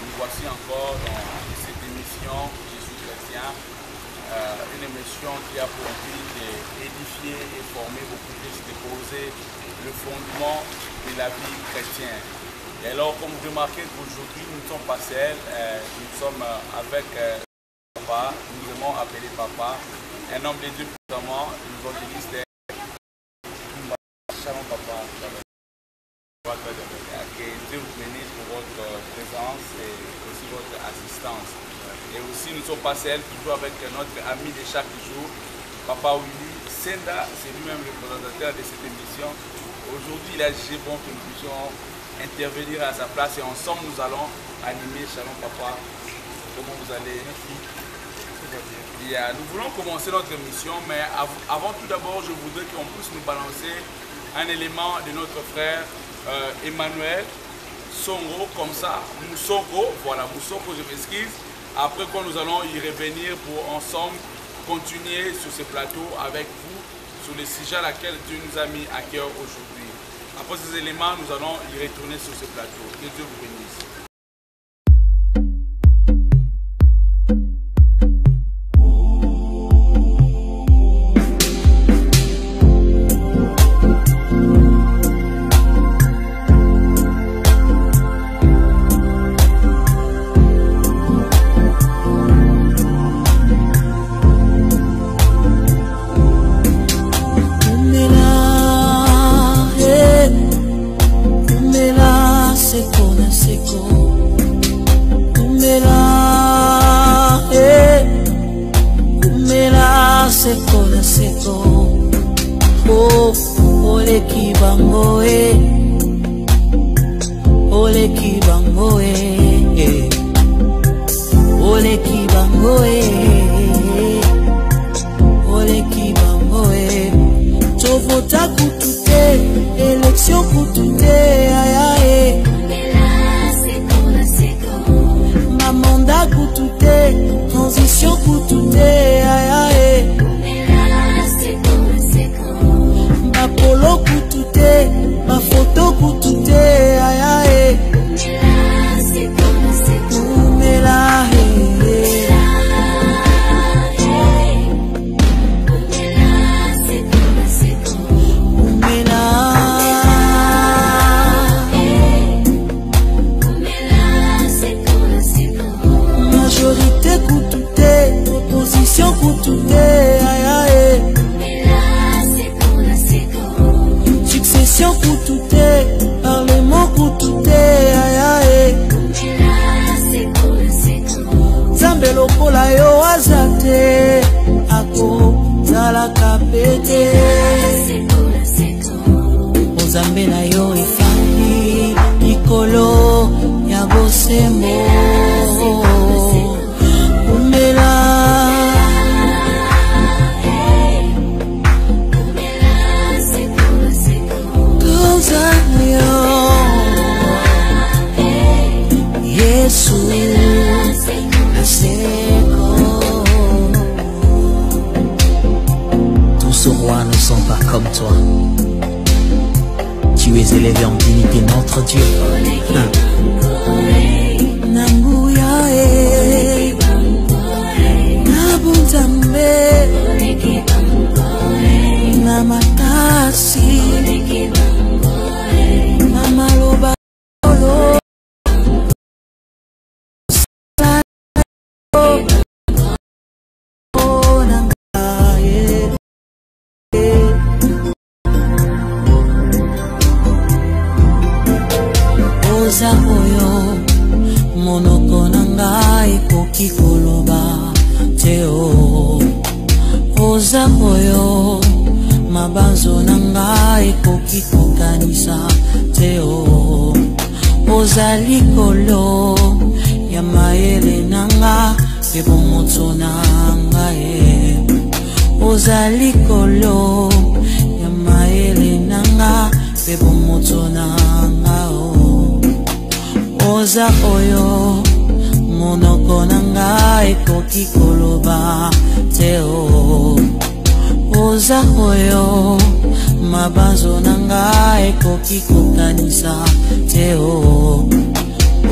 nous voici encore dans cette émission Je suis chrétien, une émission qui a pour but d'édifier et former beaucoup plus, de poser le fondement de la vie chrétienne. Et alors, comme vous remarquez qu'aujourd'hui, nous ne sommes pas seuls, nous sommes avec papa, nous aimons appeler papa, un homme de Dieu notamment, l'évangéliste Shalom papa. Que Dieu vous bénisse pour votre présence et aussi votre assistance. Et aussi, nous ne sommes pas seuls, toujours avec notre ami de chaque jour, Papa Willy Senda, c'est lui-même le présentateur de cette émission. Aujourd'hui, il a jugé bon que nous puissions intervenir à sa place et ensemble, nous allons animer. Shalom Papa, comment vous allez? Bien, nous voulons commencer notre émission, mais avant tout d'abord, je voudrais qu'on puisse nous balancer un élément de notre frère Emmanuel Songo, comme ça, Moussoko, voilà, Moussoko, je m'excuse. Après quoi, nous allons y revenir pour ensemble continuer sur ce plateau avec vous, sur le sujet à laquelle Dieu nous a mis à cœur aujourd'hui. Après ces éléments, nous allons y retourner sur ce plateau. Que Dieu vous bénisse.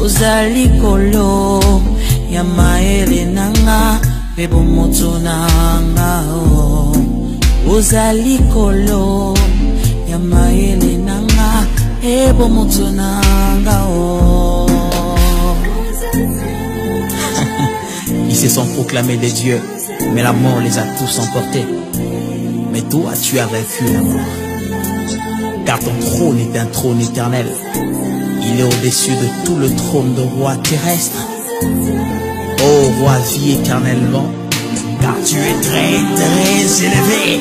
Ozali kolo ya maele nanga bebo moto nanga Ozali kolo ya maele nanga bebo moto nanga Ils se sont proclamés des dieux, mais la mort les a tous emportés. Mais toi, tu as vaincu la mort. Car ton trône est un trône éternel. Il est au-dessus de tout le trône de roi terrestre. Ô roi, vis éternellement, car tu es très très élevé.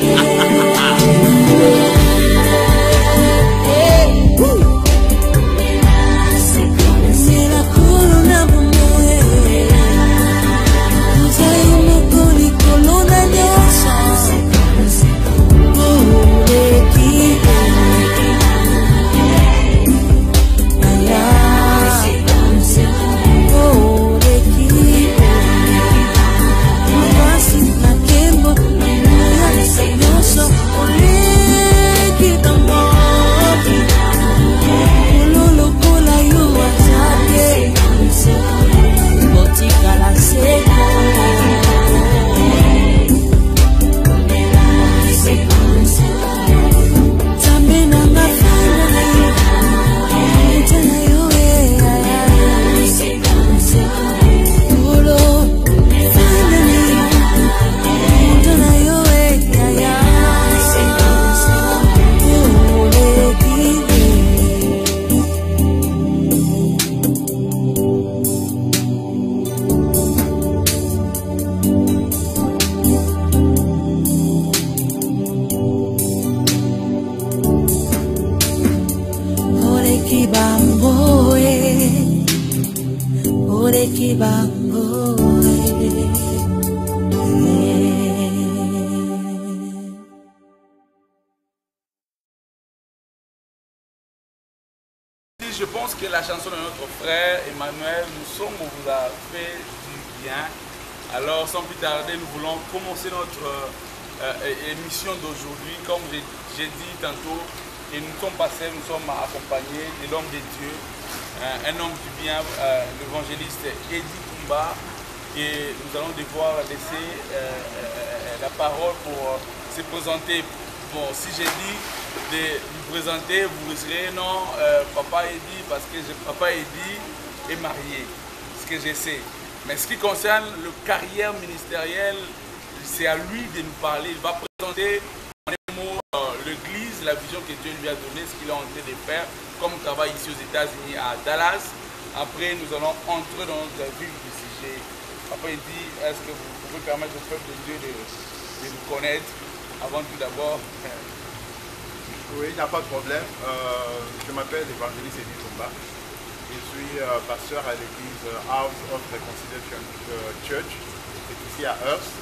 Je pense que la chanson de notre frère Emmanuel, nous sommes, on vous a fait du bien. Alors sans plus tarder, nous voulons commencer notre émission d'aujourd'hui. Comme j'ai dit tantôt, et nous sommes passés, nous sommes accompagnés de l'homme de Dieu, un homme du bien, l'évangéliste Eddie Kumba. Et nous allons devoir laisser la parole pour se présenter. Bon, si j'ai dit de vous présenter, vous serez non, Papa Eddie, parce que Papa Eddie est marié, ce que je sais. Mais ce qui concerne le carrière ministérielle, c'est à lui de nous parler. Il va présenter en un mot l'église, la vision que Dieu lui a donnée, ce qu'il est en train de faire comme travail ici aux États-Unis, à Dallas. Après, nous allons entrer dans notre vif du sujet. Papa Eddie, est-ce que vous pouvez permettre au peuple de Dieu de nous connaître avant tout d'abord? Oui, il n'y a pas de problème. Je m'appelle l'évangéliste Eddie Kumba. Je suis pasteur à l'église House of Reconciliation Church. C'est ici à Hearst,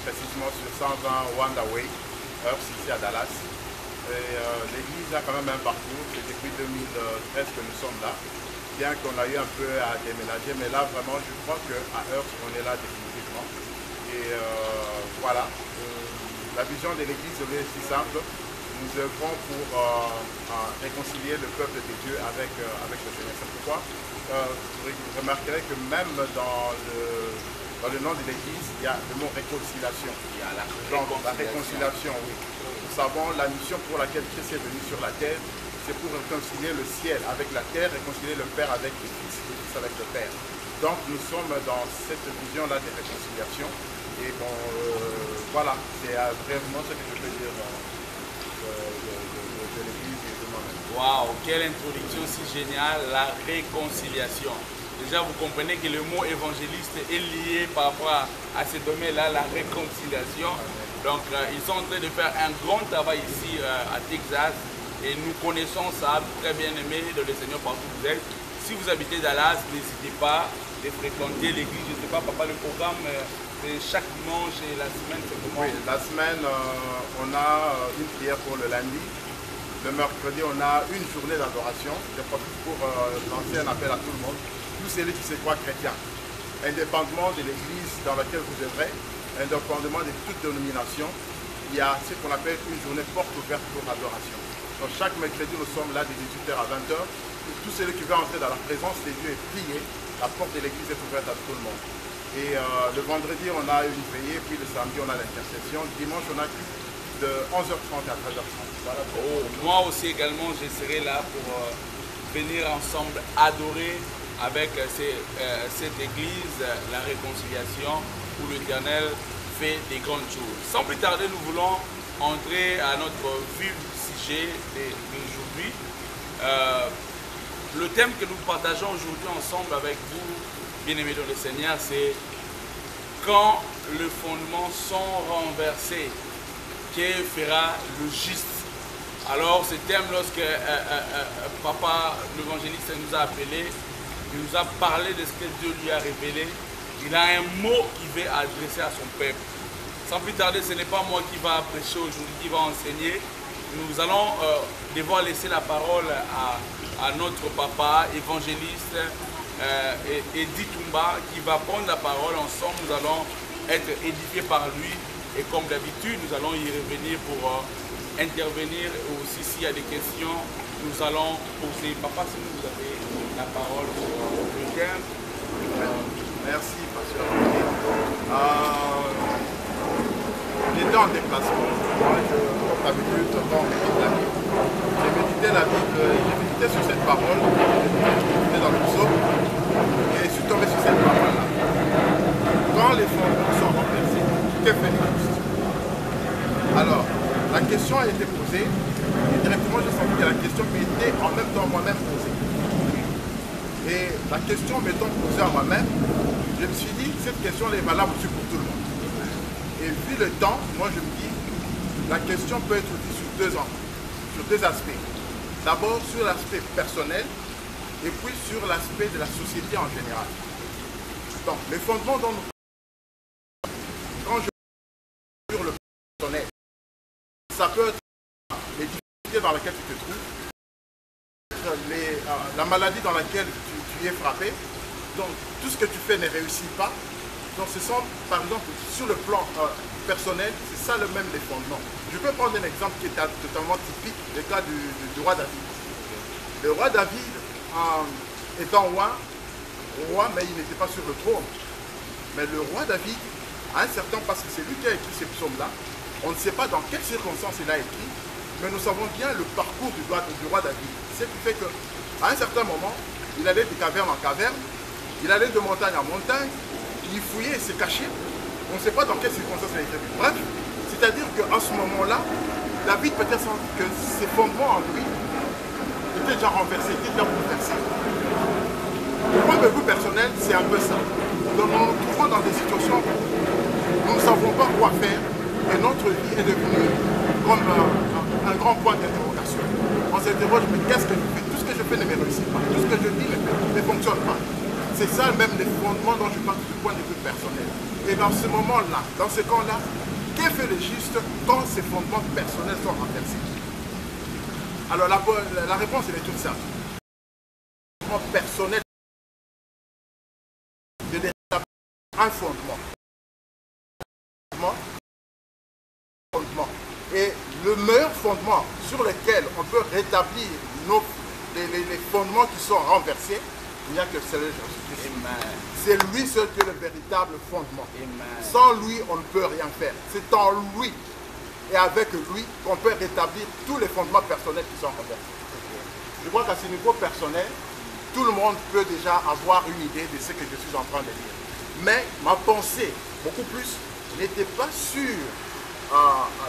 précisément sur 120 Wanda Way, Hearst, ici à Dallas. L'église a quand même un parcours. C'est depuis 2013 que nous sommes là. Bien qu'on a eu un peu à déménager, mais là vraiment je crois qu'à Hearst on est là définitivement. Et voilà. La vision de l'église est si simple. Nous œuvrons pour réconcilier le peuple de Dieu avec le Seigneur. C'est pourquoi vous remarquerez que même dans le nom de l'église, il y a le mot réconciliation. Il y a la réconciliation, oui. Nous savons la mission pour laquelle Christ est venu sur la terre, c'est pour réconcilier le ciel avec la terre, réconcilier le Père avec le Fils, le Fils avec le Père. Donc nous sommes dans cette vision-là de réconciliation. Et bon, voilà, c'est brièvement ce que je peux dire de l'église et de moi-même. Waouh, quelle introduction si géniale, la réconciliation. Déjà, vous comprenez que le mot évangéliste est lié par rapport à ce domaine-là, la réconciliation. Donc, ils sont en train de faire un grand travail ici à Texas. Et nous connaissons ça, très bien aimé de le Seigneur partout où vous êtes. Si vous habitez Dallas, n'hésitez pas de fréquenter l'église. Je ne sais pas, papa, le programme, c'est chaque dimanche et la semaine, c'est comment? Oui, la semaine, on a une prière pour le lundi. Le mercredi, on a une journée d'adoration. Je profite pour lancer un appel à tout le monde. Tous celui qui se croient chrétiens, indépendamment de l'église dans laquelle vous œuvrez, indépendamment de toute dénomination, il y a ce qu'on appelle une journée porte ouverte pour adoration. Donc chaque mercredi, nous sommes là de 18h à 20h. Tous tout celui qui veut entrer dans la présence des dieux est prié. La porte de l'église est ouverte à tout le monde. Et le vendredi, on a une veillée, puis le samedi, on a l'intercession. Dimanche, on a de 11h30 à 13h30. Voilà. Oh, moi aussi également, je serai là pour venir ensemble adorer avec cette église la réconciliation où l'Éternel fait des grandes choses. Sans plus tarder, nous voulons entrer à notre vif sujet d'aujourd'hui. Le thème que nous partageons aujourd'hui ensemble avec vous, bien-aimés dans le Seigneur, c'est quand les fondements sont renversés, que fera le juste? Alors ce thème, lorsque Papa l'évangéliste nous a appelé, il nous a parlé de ce que Dieu lui a révélé, il a un mot qu'il veut adresser à son peuple. Sans plus tarder, ce n'est pas moi qui va prêcher aujourd'hui, qui va enseigner. Nous allons devoir laisser la parole à notre papa évangéliste Eddy Toumba, qui va prendre la parole. Ensemble, nous allons être édifiés par lui. Et comme d'habitude, nous allons y revenir pour intervenir. Aussi, s'il y a des questions, nous allons poser. Papa, si vous avez la parole sur le thème. Merci, pasteur. J'étais en déplacement. Moi, comme d'habitude, quand on médite la Bible, j'ai médité sur cette parole, j'étais dans le psaume, et je suis tombé sur cette parole-là. Quand les fondements sont renversés, que fait le juste? Alors, la question a été posée, et directement j'ai senti que la question m'était en même temps moi-même posée. Et la question m'étant posée à moi-même, je me suis dit, cette question elle est valable aussi pour tout le monde. Et vu le temps, moi je me dis, la question peut être vue sur deux aspects. D'abord sur l'aspect personnel, et puis sur l'aspect de la société en général. Donc, les fondements dont nous parlons, quand je parle sur le personnel, ça peut être les difficultés dans lesquelles tu te trouves, la maladie dans laquelle tu es frappé, donc tout ce que tu fais ne réussit pas. Donc ce sont, par exemple, sur le plan personnel, c'est ça le même les fondements. Je peux prendre un exemple qui est totalement typique, le cas du roi David. Le roi David, étant roi, mais il n'était pas sur le trône. Mais le roi David, à un certain temps, parce que c'est lui qui a écrit ces psaumes-là, on ne sait pas dans quelles circonstances il a écrit, mais nous savons bien le parcours du roi David. Ce qui fait qu'à un certain moment, il allait de caverne en caverne, il allait de montagne en montagne, il fouillait et se cachait. On ne sait pas dans quelles circonstances il a été. Bref, c'est-à-dire qu'en ce moment-là, David peut-être senti que ses fondements en lui étaient déjà renversés, étaient déjà bouleversés. Le point de vue personnel, c'est un peu ça. Donc nous nous trouvons dans des situations où nous ne savons pas quoi faire et notre vie est devenue comme un grand point d'interrogation. On s'interroge, mais qu'est-ce que je fais? Tout ce que je fais ne me réussit pas. Tout ce que je dis ne fonctionne pas. C'est ça même les fondements dont je parle du point de vue personnel. Et dans ce moment-là, dans ce camp-là, que fait le juste quand ces fondements personnels sont renversés? Alors la réponse elle est toute simple. Le fondement personnel de l'établir un fondement. Et le meilleur fondement sur lequel on peut rétablir les fondements qui sont renversés, il n'y a que celui de Jésus-Christ. C'est lui seul qui est le véritable fondement. Amen. Sans lui, on ne peut rien faire. C'est en lui et avec lui qu'on peut rétablir tous les fondements personnels qui sont renversés. Je crois qu'à ce niveau personnel, tout le monde peut déjà avoir une idée de ce que je suis en train de dire. Mais ma pensée, beaucoup plus, n'était pas sur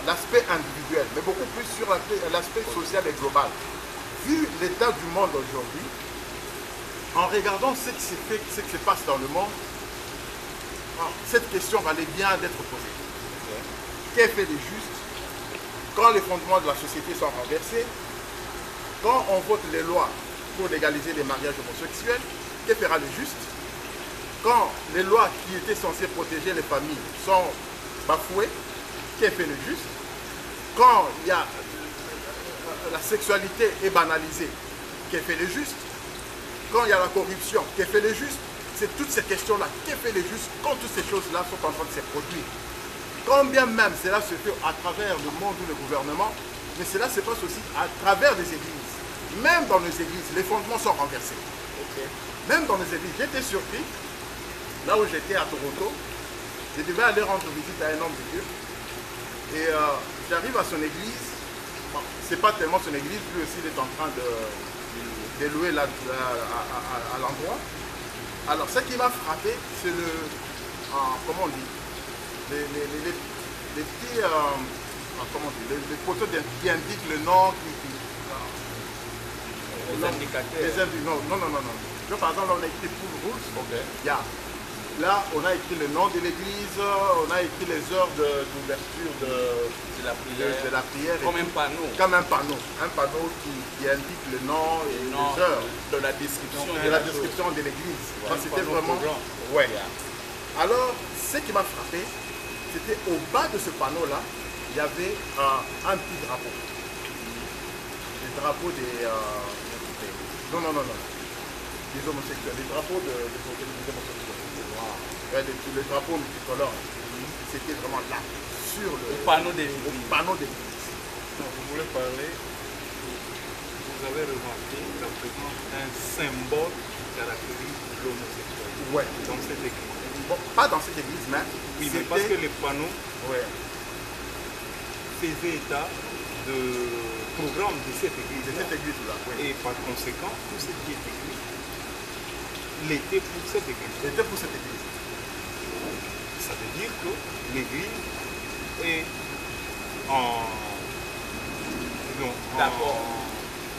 l'aspect individuel, mais beaucoup plus sur l'aspect social et global. Vu l'état du monde aujourd'hui, en regardant ce qui se passe dans le monde, cette question valait bien d'être posée. Qu'est fait les justes quand les fondements de la société sont renversés? Quand on vote les lois pour légaliser les mariages homosexuels, que fera le juste? Quand les lois qui étaient censées protéger les familles sont bafouées, que fait le juste? Quand il y a la sexualité est banalisée, que fait le juste? Quand il y a la corruption, que fait le juste? C'est toutes ces questions-là. Que fait le juste quand toutes ces choses-là sont en train de se produire? Quand bien même cela se fait à travers le monde ou le gouvernement, mais cela se passe aussi à travers les églises. même dans nos églises, les fondements sont renversés. Même dans nos églises, j'étais surpris, là où j'étais à Toronto, je devais aller rendre visite à un homme de Dieu. Et j'arrive à son église, bon, c'est pas tellement son église, lui aussi il est en train de louer à l'endroit. Alors ce qui m'a frappé, c'est le, comment on dit, les petits, comment on dit, les photos qui indiquent le nom, les indicateurs. Non. Donc, par exemple, on a écrit Full Rules. Yeah. Là, on a écrit le nom de l'église, on a écrit les heures d'ouverture de la prière. Comme un panneau. Comme un panneau. Un panneau qui indique le nom et les heures. De la description. De la description de l'église. Ouais, c'était vraiment... Ouais. Alors, ce qui m'a frappé, c'était au bas de ce panneau-là, il y avait un petit drapeau. Le drapeau des... Non. Des homosexuels. Les drapeaux des homosexuels. Le drapeau multicolore, c'était vraiment là, sur le panneau de l'église. Vous voulez parler, vous avez remarqué la présence d'un symbole qui caractérise l'homosexualité dans cette église. Bon, pas dans cette église, mais... Oui, mais parce que les panneaux faisaient état de programme de cette église. De cette église-là, oui. Et par conséquent, tout ce qui est écrit l'était pour cette église. C'était pour cette église. Ça veut dire que l'église est en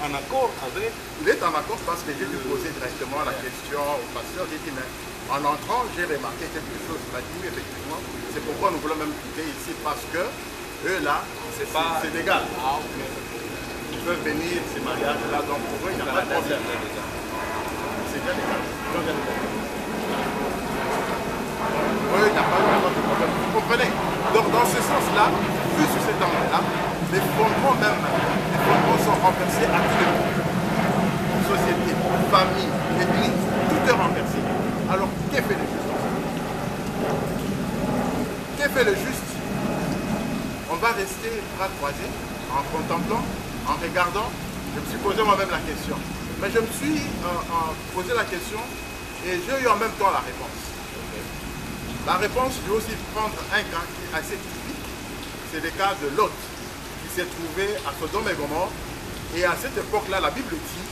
accord avec... Il est en accord parce que j'ai dû poser directement la question au pasteur. J'ai dit, mais en entrant, j'ai remarqué quelque chose. Il m'a dit, oui, effectivement, c'est pourquoi nous voulons même quitter ici, parce que eux là, c'est légal. Ils peuvent venir, ces mariages-là, donc pour eux, il n'y a pas de problème. C'est bien légal. Oui, il n'y a pas de problème. Vous comprenez? Donc dans ce sens-là, vu sur cet angle-là, les fondements sont renversés à tous les niveaux. Société, famille, église, tout est renversé. Alors, qu'est fait le juste? Qu'est fait le juste? On va rester bras croisés, en contemplant, en regardant. Je me suis posé moi-même la question. Mais je me suis posé la question et j'ai eu en même temps la réponse. La réponse, je vais aussi prendre un cas qui est assez typique. C'est le cas de Lot, qui s'est trouvé à Sodome et Gomorrhe. Et à cette époque-là, la Bible dit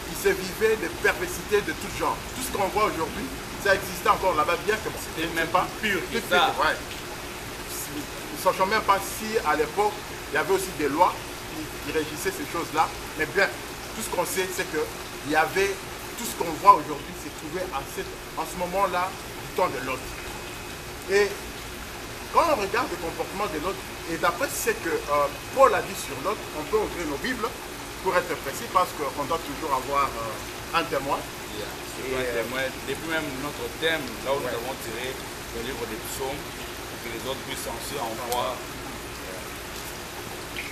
qu'il se vivait de perversité de tout genre. Tout ce qu'on voit aujourd'hui, ça existait encore là-bas, bien que c'était même pas pur. Ne sachant même pas si à l'époque, il y avait aussi des lois qui régissaient ces choses-là. Mais bien, tout ce qu'on sait, c'est qu'il y avait tout ce qu'on voit aujourd'hui s'est trouvé en ce moment-là du temps de Lot. Et quand on regarde le comportement de Lot, et d'après ce que Paul a dit sur Lot, on peut ouvrir nos Bibles pour être précis, parce qu'on doit toujours avoir un témoin. Depuis même notre thème, là où nous avons tiré le livre des psaumes, pour que les autres puissent aussi en voir.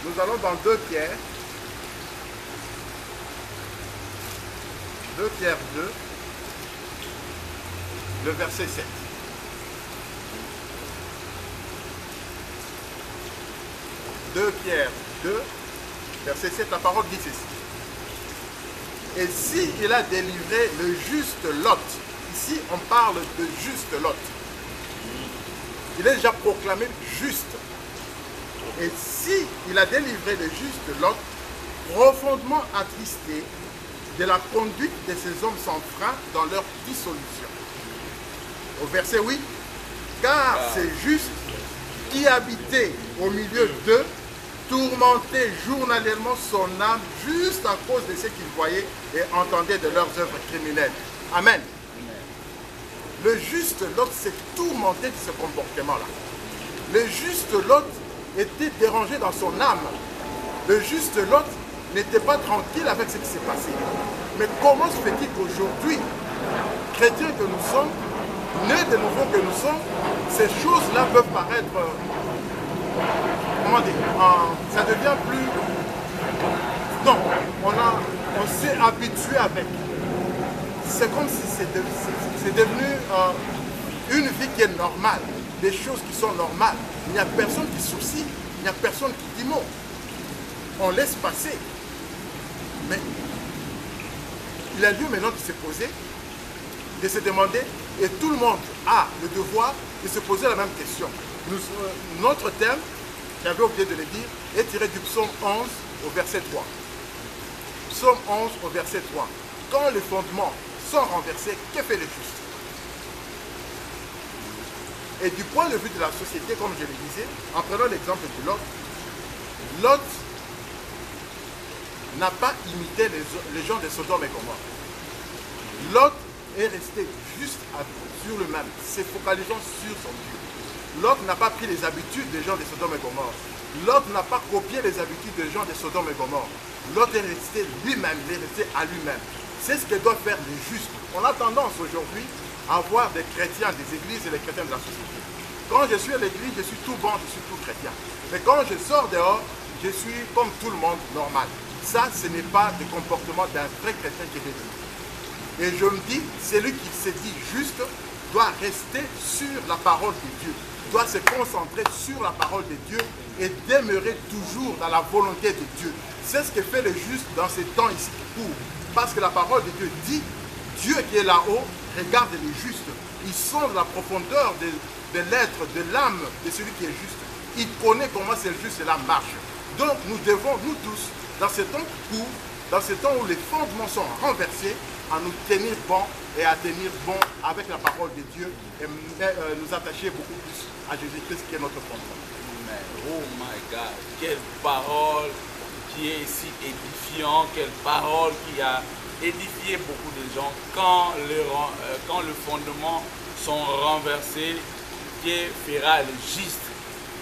Nous allons dans 2 Pierre. 2 Pierre 2, le verset 7. 2 Pierre 2, verset 7, la parole dit ceci. Et s'il a délivré le juste Lot, ici on parle de juste Lot, il est déjà proclamé juste. Et s'il a délivré le juste Lot, profondément attristé de la conduite de ces hommes sans frein dans leur dissolution. Au verset 8, car c'est juste qui habitait au milieu d'eux, tourmentait journalièrement son âme juste à cause de ce qu'il voyait et entendait de leurs œuvres criminelles. Amen. Le juste Lot s'est tourmenté de ce comportement-là. Le juste Lot était dérangé dans son âme. Le juste Lot n'était pas tranquille avec ce qui s'est passé. Mais comment se fait-il qu'aujourd'hui, chrétiens que nous sommes, nés de nouveau que nous sommes, ces choses-là peuvent paraître, comment dire, ça devient plus... Non, on s'est habitué avec. C'est comme si c'est devenu une vie qui est normale, des choses qui sont normales. Il n'y a personne qui soucie, il n'y a personne qui dit mot. On laisse passer. Mais il a lieu maintenant de se poser, de se demander, et tout le monde a le devoir de se poser la même question. Notre thème, j'avais oublié de le dire, est tiré du psaume 11 au verset 3. Psaume 11 au verset 3. Quand les fondements sont renversés, que fait le juste? Et du point de vue de la société, comme je le disais, en prenant l'exemple de Lot, Lot n'a pas imité les gens de Sodome et Gomorrhe. Lot est resté juste sur le même, se focalisant sur son Dieu. Lot n'a pas pris les habitudes des gens de Sodome et Gomorrhe. Lot n'a pas copié les habitudes des gens de Sodome et Gomorrhe. Lot est resté lui-même, il est resté à lui-même. C'est ce que doit faire les justes. On a tendance aujourd'hui à voir des chrétiens des églises et des chrétiens de la société. Quand je suis à l'église, je suis tout bon, je suis tout chrétien. Mais quand je sors dehors, je suis comme tout le monde normal. Ça, ce n'est pas le comportement d'un vrai chrétien qui est devenu. Et je me dis, celui qui se dit juste doit rester sur la parole de Dieu, doit se concentrer sur la parole de Dieu et demeurer toujours dans la volonté de Dieu. C'est ce que fait le juste dans ces temps ici qui courent. Parce que la parole de Dieu dit, Dieu qui est là-haut regarde les justes. Il sonde la profondeur de l'être, de l'âme de celui qui est juste. Il connaît comment ce juste-là marche. Donc nous devons, nous tous, dans ce temps qui court, dans ce temps où les fondements sont renversés, à nous tenir bon et à tenir bon avec la parole de Dieu et nous attacher beaucoup plus à Jésus-Christ qui est notre fondement. Oh my God, quelle parole qui est si édifiante, quelle parole qui a édifié beaucoup de gens quand le fondement sont renversés, qui fera le juste.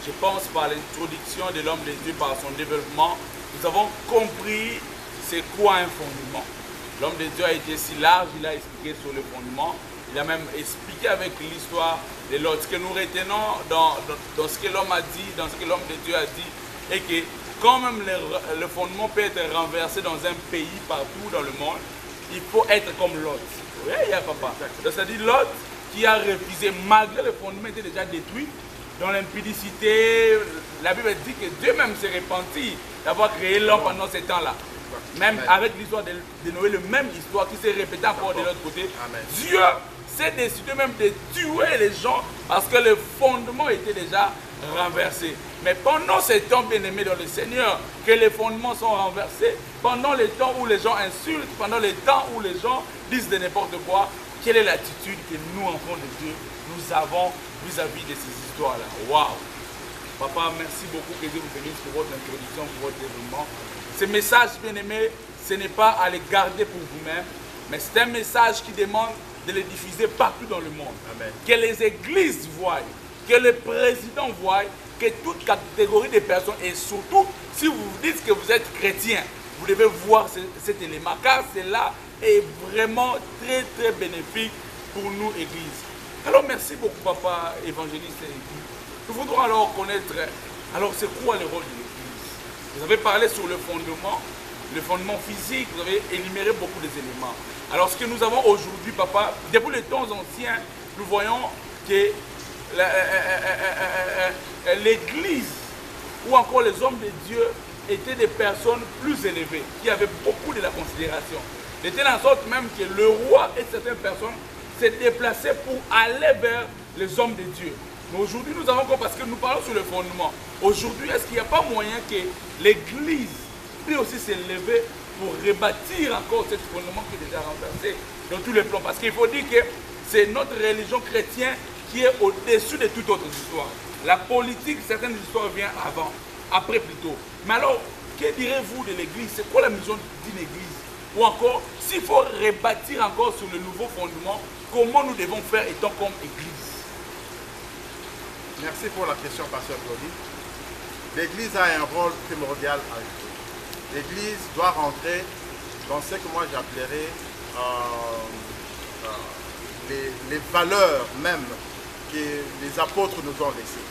Je pense par l'introduction de l'homme de Dieu, par son développement, nous avons compris c'est quoi un fondement. L'homme de Dieu a été si large, il a expliqué sur le fondement, il a même expliqué avec l'histoire de l'autre. Ce que nous retenons dans ce que l'homme a dit, dans ce que l'homme de Dieu a dit, et que quand même le fondement peut être renversé dans un pays, partout dans le monde, il faut être comme Lot. Oui, il y a papa. C'est-à-dire Lot qui a refusé, malgré le fondement était déjà détruit, dans l'impudicité, la Bible dit que Dieu même s'est repenti d'avoir créé l'homme pendant ces temps-là. Même avec l'histoire de Noé, la même histoire qui s'est répétée encore de l'autre côté. Amen. Dieu s'est décidé même de tuer les gens parce que le fondement était déjà renversé. Mais pendant ces temps bien-aimés dans le Seigneur, que les fondements sont renversés, pendant les temps où les gens insultent, pendant les temps où les gens disent de n'importe quoi, quelle est l'attitude que nous, enfants de Dieu, nous avons vis-à-vis de ces histoires-là? Waouh! Papa, merci beaucoup que Dieu vous bénisse pour votre introduction, pour votre développement. Ce message, bien-aimé, ce n'est pas à les garder pour vous-même, mais c'est un message qui demande de les diffuser partout dans le monde. Amen. Que les églises voient, que les présidents voient, que toute catégorie de personnes, et surtout, si vous vous dites que vous êtes chrétien, vous devez voir cet élément, car cela est vraiment très, très bénéfique pour nous, Église. Alors, merci beaucoup, Papa évangéliste. Nous voudrons alors connaître, alors c'est quoi le rôle de l'Église? Vous avez parlé sur le fondement physique, vous avez énuméré beaucoup d'éléments. Alors ce que nous avons aujourd'hui, papa, depuis les temps anciens, nous voyons que l'Église ou encore les hommes de Dieu étaient des personnes plus élevées, qui avaient beaucoup de la considération. De telle sorte même que le roi et certaines personnes s'est déplacé pour aller vers les hommes de Dieu. Mais aujourd'hui, nous avons encore, parce que nous parlons sur le fondement, aujourd'hui, est-ce qu'il n'y a pas moyen que l'Église puisse aussi s'élever pour rebâtir encore ce fondement qui est déjà renversé dans tous les plans? Parce qu'il faut dire que c'est notre religion chrétienne qui est au-dessus de toute autre histoire. La politique, certaines histoires viennent avant, après plutôt. Mais alors, que direz-vous de l'Église? C'est quoi la mission d'une Église? Ou encore, s'il faut rebâtir encore sur le nouveau fondement, comment nous devons faire étant comme Église? Merci pour la question, Pasteur Claudie. L'Église a un rôle primordial à jouer. L'Église doit rentrer dans ce que moi j'appellerais les valeurs même que les apôtres nous ont laissées.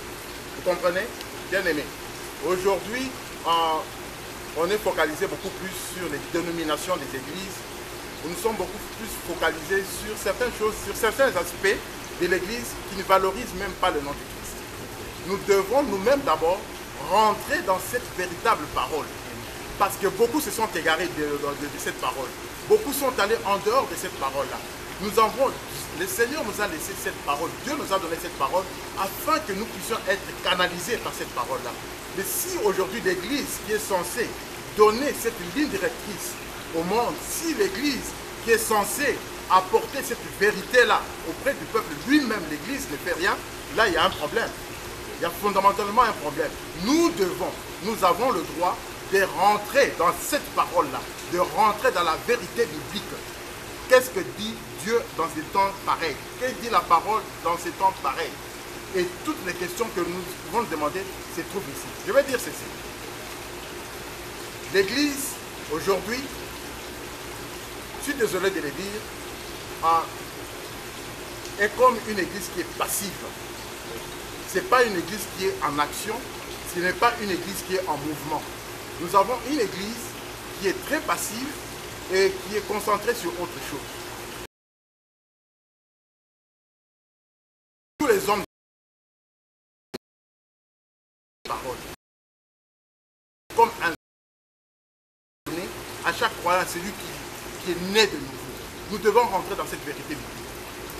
Vous comprenez? Bien aimé. Aujourd'hui, on est focalisé beaucoup plus sur les dénominations des églises. Nous sommes beaucoup plus focalisés sur certaines choses, sur certains aspects de l'Église qui ne valorisent même pas le nom de Christ. Nous devons nous-mêmes d'abord rentrer dans cette véritable parole. Parce que beaucoup se sont égarés de cette parole. Beaucoup sont allés en dehors de cette parole-là. Le Seigneur nous a laissé cette parole, Dieu nous a donné cette parole afin que nous puissions être canalisés par cette parole-là. Mais si aujourd'hui l'Église qui est censée donner cette ligne directrice au monde, si l'Église qui est censée apporter cette vérité-là auprès du peuple, lui-même l'Église ne fait rien, là il y a un problème. Il y a fondamentalement un problème. Nous avons le droit de rentrer dans cette parole-là, de rentrer dans la vérité biblique. Qu'est-ce que dit Dieu dans ces temps pareils? Qu'est-ce que dit la parole dans ces temps pareils? Et toutes les questions que nous pouvons nous demander se trouvent ici. Je vais dire ceci. L'Église, aujourd'hui, je suis désolé de le dire, est comme une Église qui est passive. Ce n'est pas une Église qui est en action, ce n'est pas une Église qui est en mouvement. Nous avons une Église qui est très passive et qui est concentrée sur autre chose. Tous les hommes de parole, comme un à chaque croyant, celui qui est né de nouveau. Nous devons rentrer dans cette vérité biblique.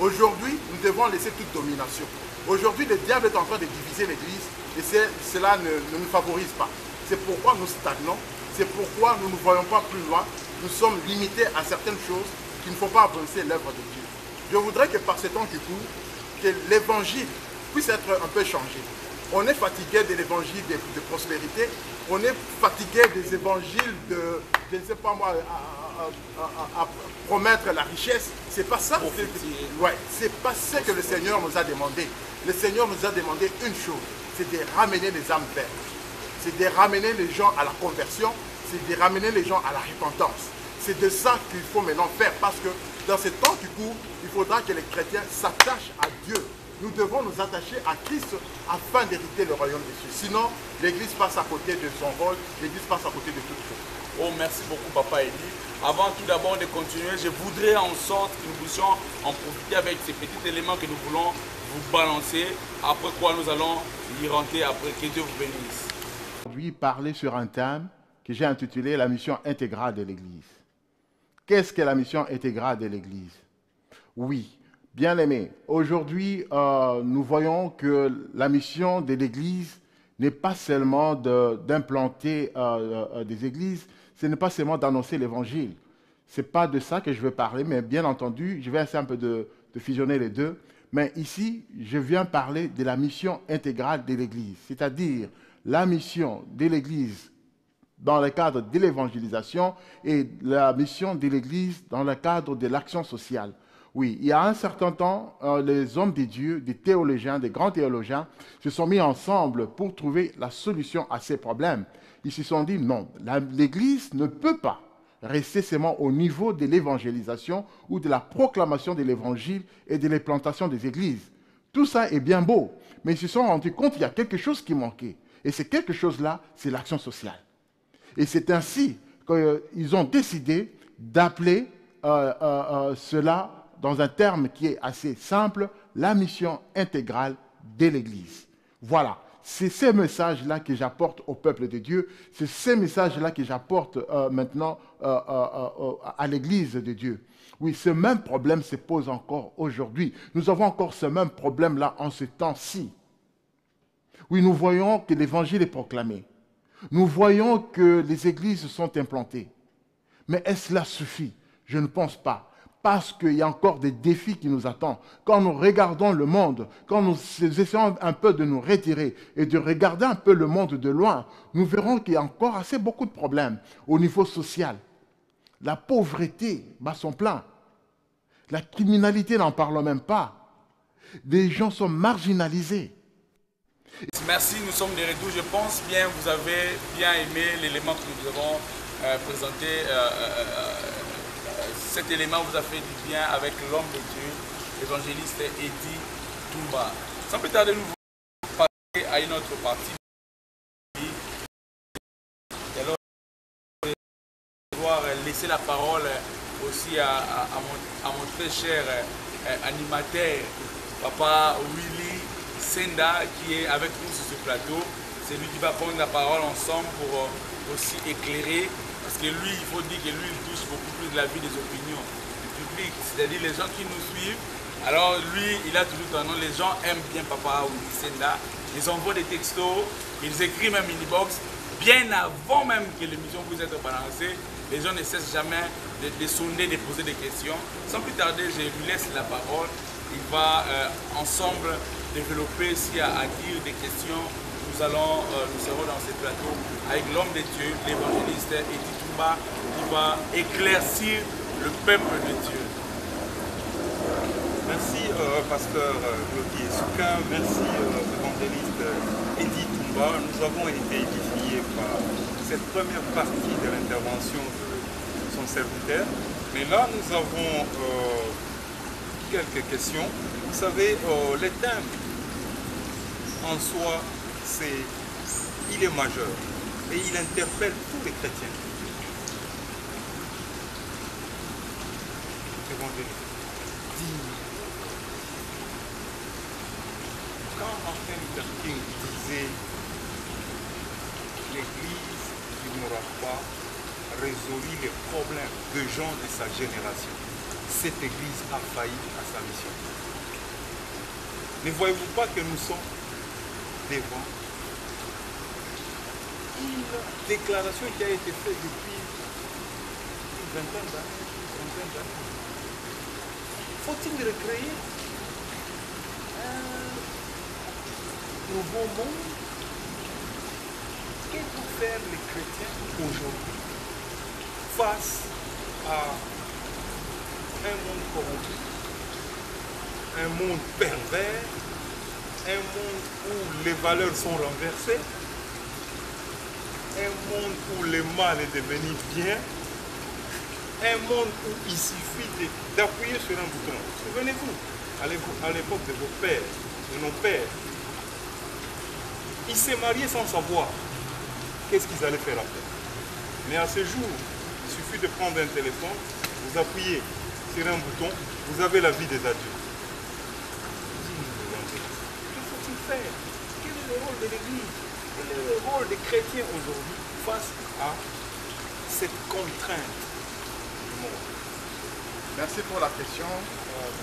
Aujourd'hui, nous devons laisser toute domination. Aujourd'hui, le diable est en train de diviser l'Église et cela ne nous favorise pas. C'est pourquoi nous stagnons, c'est pourquoi nous ne voyons pas plus loin. Nous sommes limités à certaines choses qui ne font pas avancer l'œuvre de Dieu. Je voudrais que par ce temps qui court, que l'évangile puisse être un peu changé. On est fatigué de l'évangile de prospérité, on est fatigué des évangiles de, je ne sais pas moi, à promettre la richesse. C'est pas ça. C'est pas ce que le Seigneur nous a demandé. Le Seigneur nous a demandé une chose, c'est de ramener les âmes vertes. C'est de ramener les gens à la conversion, c'est de ramener les gens à la repentance. C'est de ça qu'il faut maintenant faire, parce que dans ce temps qui court, il faudra que les chrétiens s'attachent à Dieu. Nous devons nous attacher à Christ afin d'hériter le royaume des cieux. Sinon, l'Église passe à côté de son rôle, l'Église passe à côté de toute chose. Oh, merci beaucoup, Papa Eli. Avant tout d'abord de continuer, je voudrais en sorte que nous puissions en profiter avec ces petits éléments que nous voulons vous balancer, après quoi nous allons y rentrer, après que Dieu vous bénisse. Aujourd'hui, parler sur un thème que j'ai intitulé « La mission intégrale de l'Église ». Qu'est-ce que la mission intégrale de l'Église? Oui, bien aimé, aujourd'hui, nous voyons que la mission de l'Église n'est pas seulement d'implanter des églises, ce n'est pas seulement d'annoncer l'Évangile. Ce n'est pas de ça que je veux parler, mais bien entendu, je vais essayer un peu de fusionner les deux. Mais ici, je viens parler de la mission intégrale de l'Église, c'est-à-dire la mission de l'Église dans le cadre de l'évangélisation et la mission de l'Église dans le cadre de l'action sociale. Oui, il y a un certain temps, les hommes de Dieu, des théologiens, des grands théologiens, se sont mis ensemble pour trouver la solution à ces problèmes. Ils se sont dit non, l'Église ne peut pas rester seulement au niveau de l'évangélisation ou de la proclamation de l'Évangile et de l'implantation des églises. Tout ça est bien beau, mais ils se sont rendus compte qu'il y a quelque chose qui manquait. Et c'est quelque chose-là, c'est l'action sociale. Et c'est ainsi qu'ils ont décidé d'appeler cela, dans un terme qui est assez simple, la mission intégrale de l'Église. Voilà, c'est ce message-là que j'apporte au peuple de Dieu, c'est ce message-là que j'apporte maintenant à l'Église de Dieu. Oui, ce même problème se pose encore aujourd'hui. Nous avons encore ce même problème-là en ce temps-ci. Oui, nous voyons que l'Évangile est proclamé. Nous voyons que les églises sont implantées. Mais est-ce cela suffit? Je ne pense pas. Parce qu'il y a encore des défis qui nous attendent. Quand nous regardons le monde, quand nous essayons un peu de nous retirer et de regarder un peu le monde de loin, nous verrons qu'il y a encore assez beaucoup de problèmes au niveau social. La pauvreté bat son plein. La criminalité, n'en parlons même pas. Des gens sont marginalisés. Merci, nous sommes de retour. Je pense bien vous avez bien aimé l'élément que nous avons présenté. Cet élément vous a fait du bien avec l'homme de Dieu, l'évangéliste Eddy Toumba. Sans plus tarder, nous allons passer à une autre partie. Et alors, je vais devoir laisser la parole aussi à mon très cher animateur, Papa Willy Senda, qui est avec nous sur ce plateau. c'est lui qui va prendre la parole ensemble pour aussi éclairer. Parce que lui, il faut dire que lui, il touche beaucoup plus de la vie des opinions du public, c'est-à-dire les gens qui nous suivent. Alors lui, il a toujours tendance, les gens aiment bien Papa Willy Senda, ils envoient des textos, ils écrivent même une inbox, bien avant même que l'émission puisse être balancée, les gens ne cessent jamais de sonder, de poser des questions. Sans plus tarder, je lui laisse la parole, il va ensemble développer s'il y a à dire des questions. Nous serons dans ce plateau avec l'homme de Dieu, l'évangéliste Eddy Toumba, qui va éclaircir le peuple de Dieu. Merci pasteur Claudie Souka, merci évangéliste Eddy Toumba. Nous avons été édifiés par cette première partie de l'intervention de son serviteur. Mais là, nous avons quelques questions. Vous savez, le thème en soi, il est majeur et il interpelle tous les chrétiens. Évangéliste. Quand Martin Luther King disait l'Église n'aura pas résolu les problèmes de gens de sa génération, cette Église a failli à sa mission. Ne voyez-vous pas que nous sommes devant une déclaration qui a été faite depuis une vingtaine d'années. Faut-il recréer un nouveau monde? Que vont faire les chrétiens aujourd'hui face à un monde corrompu, un monde pervers, un monde où les valeurs sont renversées, un monde où le mal est devenu bien, un monde où il suffit d'appuyer sur un bouton. Souvenez-vous, à l'époque de vos pères, de nos pères, ils s'est mariés sans savoir qu'est-ce qu'ils allaient faire après. Mais à ce jour, il suffit de prendre un téléphone, vous appuyez sur un bouton, vous avez la vie des adultes. Que faut-il faire? Quel est le rôle de l'Église? Quel est le rôle des chrétiens aujourd'hui face à cette contrainte du monde? Merci pour la question,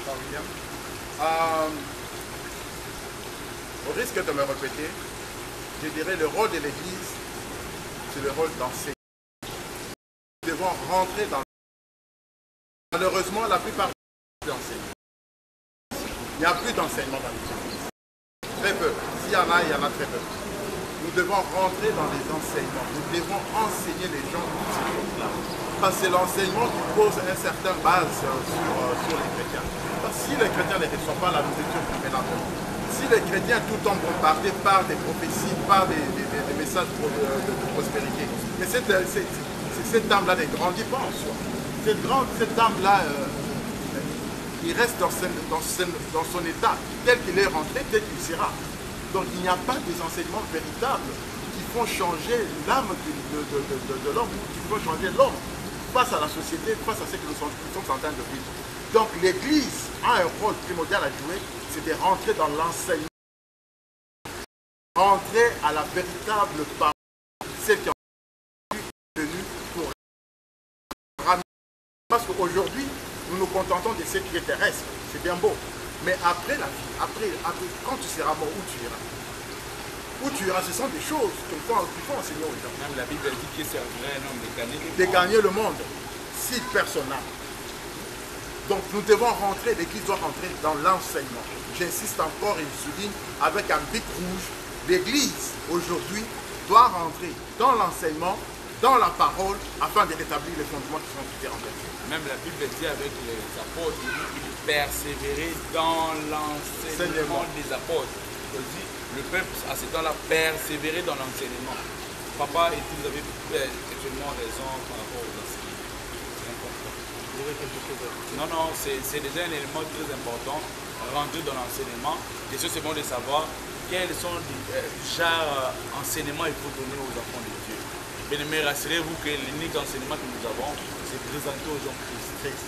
Papa William. Au risque de me répéter, je dirais le rôle de l'Église, c'est le rôle d'enseigner. Nous devons rentrer dans... Malheureusement, la plupart des enseignants. Il n'y a plus d'enseignement dans les églises. Très peu. S'il y en a, il y en a très peu. Nous devons rentrer dans les enseignements. Nous devons enseigner les gens ces choses-là. Parce que c'est l'enseignement qui pose une certaine base sur les chrétiens. Parce que si les chrétiens ne reçoivent pas la nourriture convenablement, si les chrétiens tout le temps bombardés par des prophéties, par des messages de prospérité, mais cette âme-là ne grandit pas en soi. Cette âme-là, il reste dans son état, tel qu'il est rentré, tel qu'il sera. Donc il n'y a pas des enseignements véritables qui font changer l'âme de l'homme, qui font changer l'homme face à la société, face à ce que nous sommes en train de vivre. Donc l'Église a un rôle primordial à jouer, c'est de rentrer dans l'enseignement, rentrer à la véritable parole, celle qui est venue pour ramener. Parce qu'aujourd'hui, nous nous contentons de ce qui est terrestre, c'est bien beau. Mais après la vie, après, quand tu seras mort, où tu iras? Où tu iras, ce sont des choses qu'il faut enseigner aux gens. Même la Bible dit que c'est un vrai homme de gagner le monde, si personne n'a. Donc nous devons rentrer, l'Église doit rentrer dans l'enseignement. J'insiste encore et je souligne avec un bic rouge, l'Église aujourd'hui doit rentrer dans l'enseignement, dans la parole, afin de rétablir les fondements qui sont quittés en vérité. Même la Bible dit avec les apôtres, il persévérait dans l'enseignement des apôtres. Il dit, le peuple à ce temps-là persévérait dans l'enseignement. Papa et vous avez effectivement raison par rapport aux enseignements. C'est important. Vous avez quelque chose à dire? Non, c'est déjà un élément très important, rentrer dans l'enseignement. Et ça, c'est bon de savoir quels sont les genres d'enseignements il faut donner aux enfants de Dieu. Mais rassurez-vous que l'unique enseignement que nous avons, c'est présenter aux gens Christ.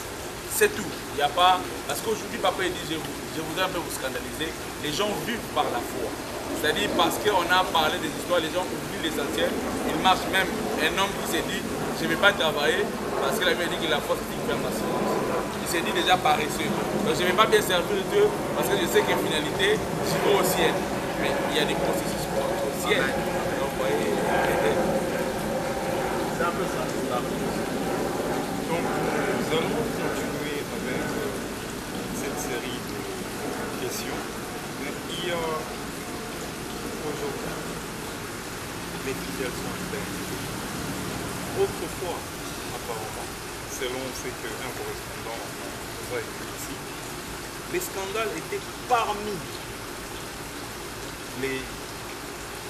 C'est tout. Il n'y a pas... Parce qu'aujourd'hui, papa dit, je voudrais un peu vous scandaliser. Les gens vivent par la foi. C'est-à-dire parce qu'on a parlé des histoires, les gens oublient l'essentiel. Il marche même un homme qui s'est dit, je ne vais pas travailler parce que la Bible dit que la force est faire ma semence. Il s'est dit déjà paresseux. Donc je ne vais pas bien servir Dieu parce que je sais qu'en finalité, je vais au ciel. Mais il y a des processus pour aller au ciel. Donc vous voyez, c'est un peu ça. Donc nous allons continuer avec cette série de questions. Mais il y a aujourd'hui les fidèles sont perdus. Autrefois, apparemment, selon ce qu'un correspondant nous a écrit ici, les scandales étaient parmi les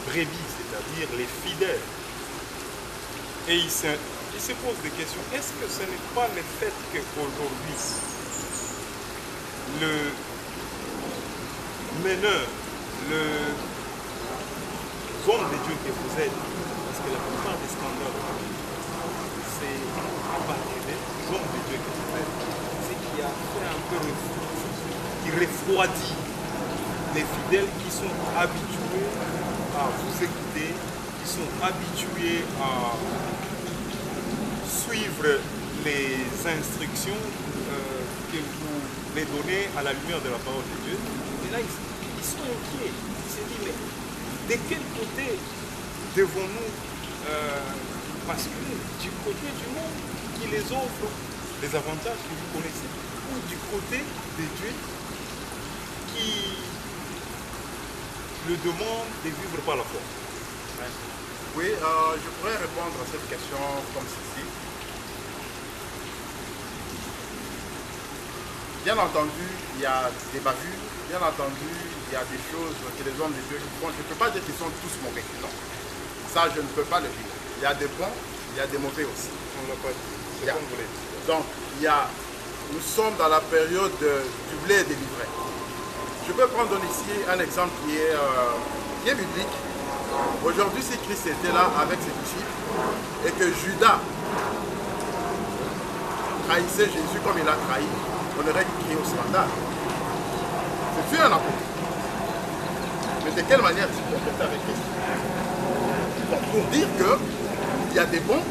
brebis, c'est-à-dire les fidèles. Et il se pose des questions. Est-ce que ce n'est pas le fait qu'aujourd'hui, le meneur, le homme de Dieu que vous êtes, parce que la plupart des scandales, c'est à partir des hommes de Dieu que vous êtes, c'est qui a fait un peu qui refroidit les fidèles qui sont habitués à vous écouter, qui sont habitués à suivre les instructions que vous les donnez à la lumière de la parole de Dieu. Et là, ils sont inquiets. Ils se disent, mais de quel côté devons-nous, parce que du côté du monde qui les offre les avantages que vous connaissez, ou du côté de Dieu qui le demande de vivre par la foi? Oui, je pourrais répondre à cette question comme ceci. Bien entendu, il y a des bavures, bien entendu, il y a des choses que les hommes de Dieu font. Je ne peux pas dire qu'ils sont tous mauvais, non. Ça, je ne peux pas le dire. Il y a des bons, il y a des mauvais aussi. On ne l'a pas dit, c'est comme vous l'avez dit. Donc, nous sommes dans la période du blé et des livrets. Je peux prendre ici un exemple qui est biblique. Aujourd'hui, si Christ était là avec ses disciples et que Judas trahissait Jésus comme il a trahi, on aurait crié au scandale. C'est un apôtre. Mais de quelle manière il se comportait avec Christ? Donc, pour dire qu'il y a des bons,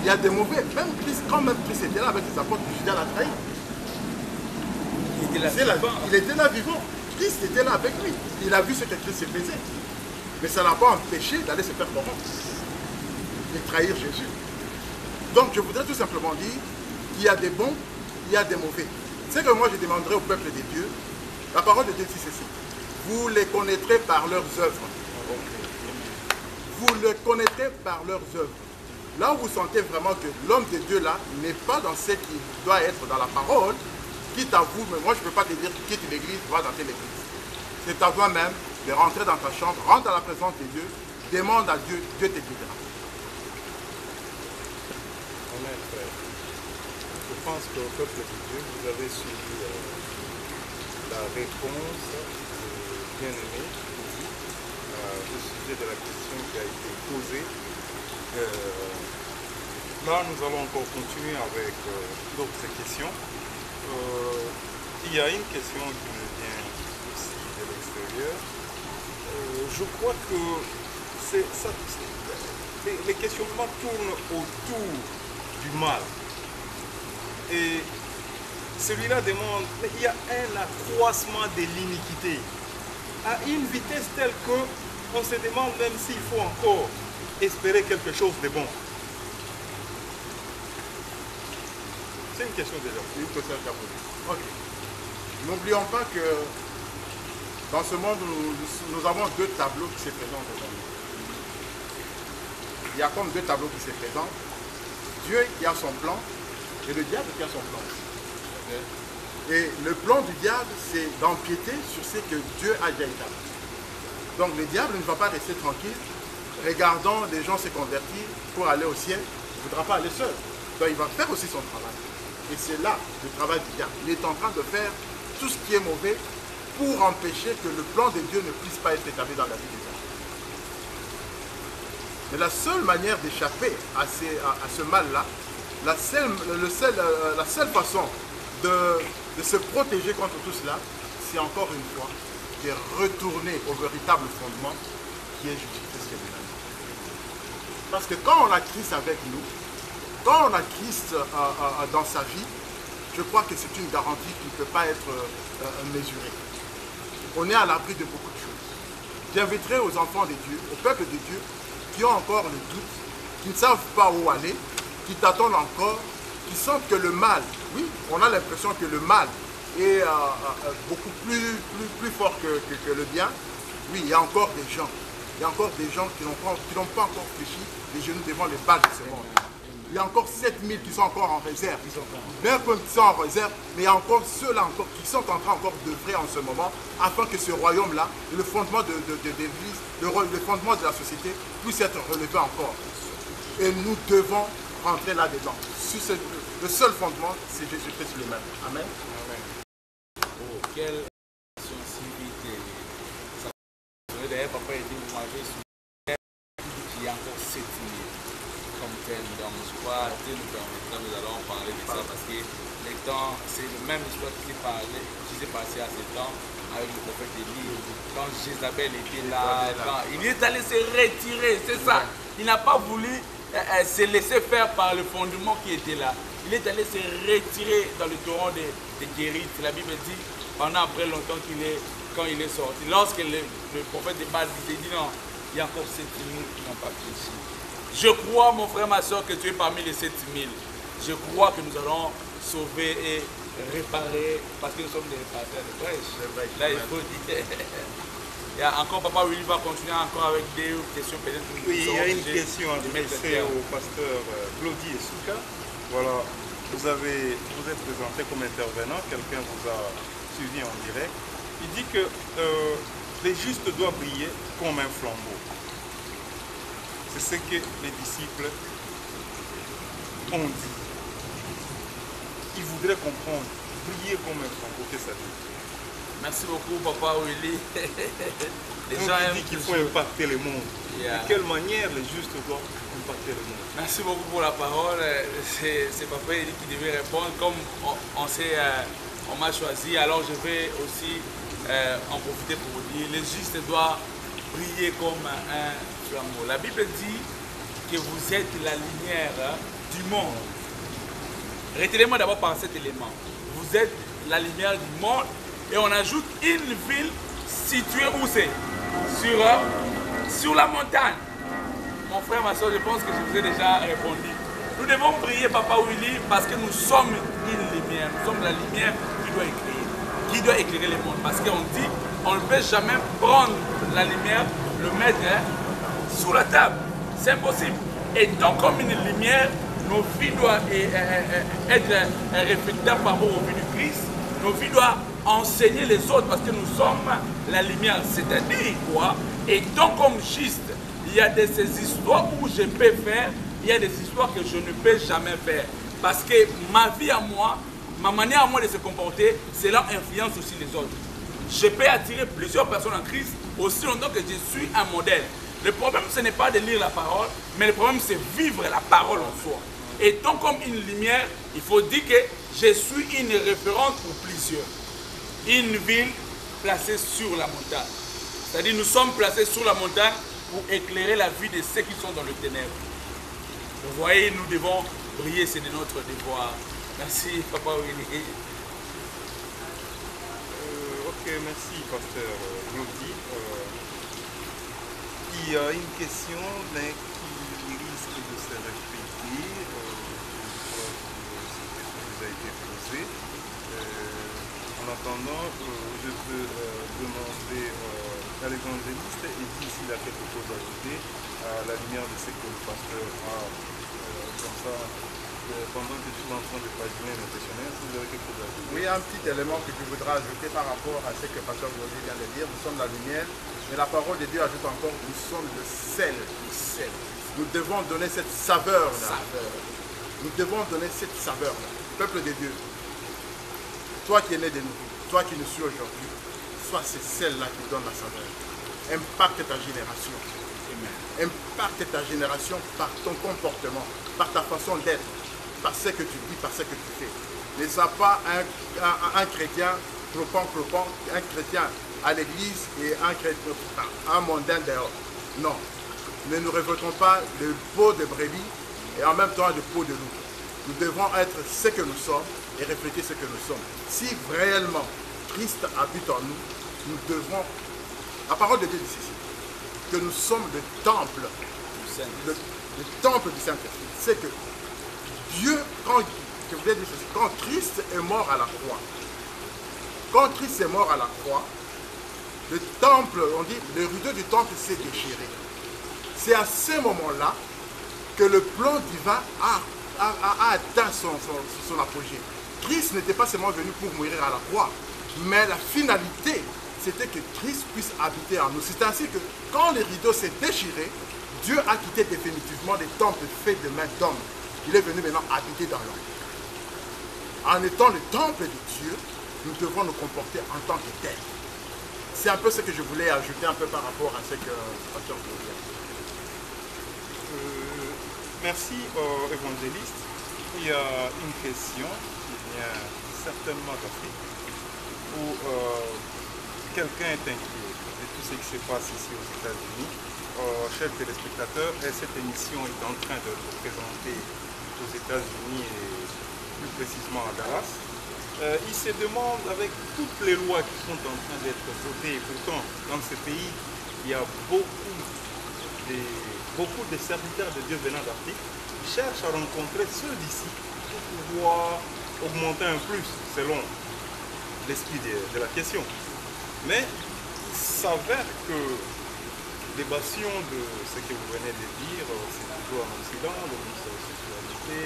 il y a des mauvais. Même Christ, quand même Christ était là avec ses apôtres, Judas l'a trahi. Il était là vivant. Christ était là avec lui. Il a vu ce que Christ se faisait. Mais ça n'a pas empêché d'aller se faire corrompre et trahir Jésus. Donc je voudrais tout simplement dire qu'il y a des bons, il y a des mauvais. C'est que moi je demanderai au peuple de Dieu, la parole de Dieu dit ceci: vous les connaîtrez par leurs œuvres. Vous les connaîtrez par leurs œuvres. Là où vous sentez vraiment que l'homme de Dieu là n'est pas dans ce qui doit être dans la parole, quitte à vous, mais moi je ne peux pas te dire quitte l'église, va dans telle église. C'est à toi-même de rentrer dans ta chambre, rentre dans la présence de Dieu, demande à Dieu, Dieu te guidera. Amen, frère. Je pense qu'au peuple de Dieu, vous avez suivi la réponse bien-aimée au sujet de la question qui a été posée. Là, nous allons encore continuer avec d'autres questions. Il y a une question qui me vient aussi de l'extérieur. Je crois que les questionnements tournent autour du mal. Et celui-là demande, mais il y a un accroissement de l'iniquité à une vitesse telle qu'on se demande même s'il faut encore espérer quelque chose de bon. C'est une question déjà. C'est une question déjà posée. Ok. N'oublions pas que dans ce monde, nous avons deux tableaux qui se présentent aujourd'hui. Il y a comme deux tableaux qui se présentent. Dieu qui a son plan et le diable qui a son plan. Et le plan du diable, c'est d'empiéter sur ce que Dieu a déjà établi. Donc le diable ne va pas rester tranquille, regardant les gens se convertir pour aller au ciel. Il ne voudra pas aller seul. Donc il va faire aussi son travail. Et c'est là le travail du diable. Il est en train de faire tout ce qui est mauvais pour empêcher que le plan de Dieu ne puisse pas être établi dans la vie des hommes. Mais la seule manière d'échapper à ce mal-là, la seule façon de se protéger contre tout cela, c'est encore une fois de retourner au véritable fondement qui est Jésus-Christ lui-même. Parce que quand on a Christ avec nous, quand on a Christ dans sa vie, je crois que c'est une garantie qui ne peut pas être mesurée. On est à l'abri de beaucoup de choses. J'inviterai aux enfants de Dieu, au peuple de Dieu, qui ont encore le doute, qui ne savent pas où aller, qui t'attendent encore, qui sentent que le mal, oui, on a l'impression que le mal est beaucoup plus fort que le bien. Oui, il y a encore des gens. Il y a encore des gens qui n'ont pas encore fléchi les genoux devant les balles de ce monde. Il y a encore 7000 qui sont encore en réserve. Bien comme ils sont en réserve, mais il y a encore ceux-là encore qui sont en train encore d'œuvrer en ce moment afin que ce royaume-là, le fondement de l'Église, le fondement de la société puisse être relevé encore. Et nous devons rentrer là-dedans. Le seul fondement, c'est Jésus-Christ lui-même. Amen. Oh, quelle sensibilité. D'ailleurs, papa a dit, vous m'avez soulevé qu'il y a encore 7000 comme tel. Donc, je crois que nous allons parler de ça parce que les temps, c'est la même histoire qui s'est passée à ce temps avec le prophète Élie. Quand Jézabel était là, il est allé se retirer, c'est ça. Il n'a pas voulu se laisser faire par le fondement qui était là. Il est allé se retirer dans le torrent de Guérite. La Bible dit, pendant après longtemps quand il est sorti, lorsque le prophète de Baal disait, dit non, il y a encore 7000 qui n'ont pas fléchi. Je crois, mon frère, ma soeur, que tu es parmi les 7000. Je crois que nous allons sauver et réparer, parce que nous sommes des réparateurs de prêche. Là, il faut dire. Il y a encore, papa Willy va continuer encore avec des questions peut-être. Oui, il y a une question à adresser au pasteur Claudie Esouka. Voilà, vous êtes présenté comme intervenant, quelqu'un vous a suivi en direct. Il dit que les justes doivent briller comme un flambeau. C'est ce que les disciples ont dit. Ils voudraient comprendre, briller comme un flambeau, qu'est-ce que ça dit? Merci beaucoup, papa Willy. Les gens disent qu'il faut impacter le monde. De quelle manière les justes doivent impacter le monde? Merci beaucoup pour la parole. C'est papa Willy qui devait répondre. Comme on m'a choisi, alors je vais aussi en profiter pour vous dire, les justes doivent briller comme un flambeau. La Bible dit que vous êtes la lumière du monde. Retenez-moi d'abord par cet élément. Vous êtes la lumière du monde. Et on ajoute une ville située où c'est? Sur la montagne. Mon frère, ma soeur, je pense que je vous ai déjà répondu. Nous devons prier, papa Willy, parce que nous sommes une lumière. Nous sommes la lumière qui doit éclairer le monde. Parce qu'on dit, on ne peut jamais prendre la lumière, le mettre sous la table. C'est impossible. Et donc, comme une lumière, nos vies doivent être réflectables par rapport au vie du Christ. Nos vies doivent enseigner les autres parce que nous sommes la lumière. C'est-à-dire quoi? Et donc, comme juste, il y a ces histoires où je peux faire, il y a des histoires que je ne peux jamais faire. Parce que ma vie à moi, ma manière à moi de se comporter, cela influence aussi les autres. Je peux attirer plusieurs personnes en Christ aussi longtemps que je suis un modèle. Le problème, ce n'est pas de lire la parole, mais le problème, c'est vivre la parole en soi. Et donc, comme une lumière, il faut dire que je suis une référence pour plusieurs. Une ville placée sur la montagne. C'est-à-dire, nous sommes placés sur la montagne pour éclairer la vie de ceux qui sont dans le ténèbre. Vous voyez, nous devons briller, c'est de notre devoir. Merci, papa Willy. Ok, merci, pasteur Claudie. Il y a une question, mais qui risque de se répéter. Cette question vous a été posée. En attendant, je peux demander à l'évangéliste et s'il a quelque chose à ajouter à la lumière de ce que le pasteur a comme ça. Pendant que tu es en train de paginer l'impressionnaire, si vous avez quelque chose à ajouter. Oui, un petit élément que je voudrais ajouter par rapport à ce que Pasteur Claudie vient de dire. Nous sommes la lumière, mais la parole de Dieu ajoute encore, nous sommes le sel. Nous devons donner cette saveur-là. Nous devons donner cette saveur-là. Peuple de Dieu, toi qui es né de nouveau, toi qui nous suis aujourd'hui, sois ce sel-là qui donne la saveur. Impacte ta génération. Impacte ta génération par ton comportement, par ta façon d'être, par ce que tu dis, par ce que tu fais. Ne sois pas un chrétien clopant, un chrétien à l'église et un chrétien, un mondain dehors. Non. Ne nous révoltons pas de peau de brebis et en même temps de peau de loup. Nous devons être ce que nous sommes et refléter ce que nous sommes. Si réellement Christ habite en nous, nous devons, la parole de Dieu dit ceci, que nous sommes le temple du Saint-Esprit. C'est que Dieu, quand Christ est mort à la croix, le temple, on dit, le rideau du temple s'est déchiré. C'est à ce moment-là que le plan divin a atteint son apogée. Christ n'était pas seulement venu pour mourir à la croix, mais la finalité, c'était que Christ puisse habiter en nous. C'est ainsi que quand le rideau s'est déchiré, Dieu a quitté définitivement les temples faits de mains d'hommes. Il est venu maintenant habiter dans l'homme. En étant le temple de Dieu, nous devons nous comporter en tant que tel. C'est un peu ce que je voulais ajouter un peu par rapport à ce que le pasteur voulait dire. Merci évangéliste. Il y a une question qui vient certainement d'Afrique où quelqu'un est inquiet de tout ce qui se passe ici aux États-Unis. Chers téléspectateurs, cette émission est en train de se présenter aux États-Unis et plus précisément à Dallas. Il se demande avec toutes les lois qui sont en train d'être votées, et pourtant dans ce pays il y a beaucoup de serviteurs de Dieu venant d'Afrique qui cherchent à rencontrer ceux d'ici pour pouvoir augmenter un plus selon l'esprit de la question. Mais il s'avère que débattion de ce que vous venez de dire, c'est toujours en Occident, le ministère de la sexualité,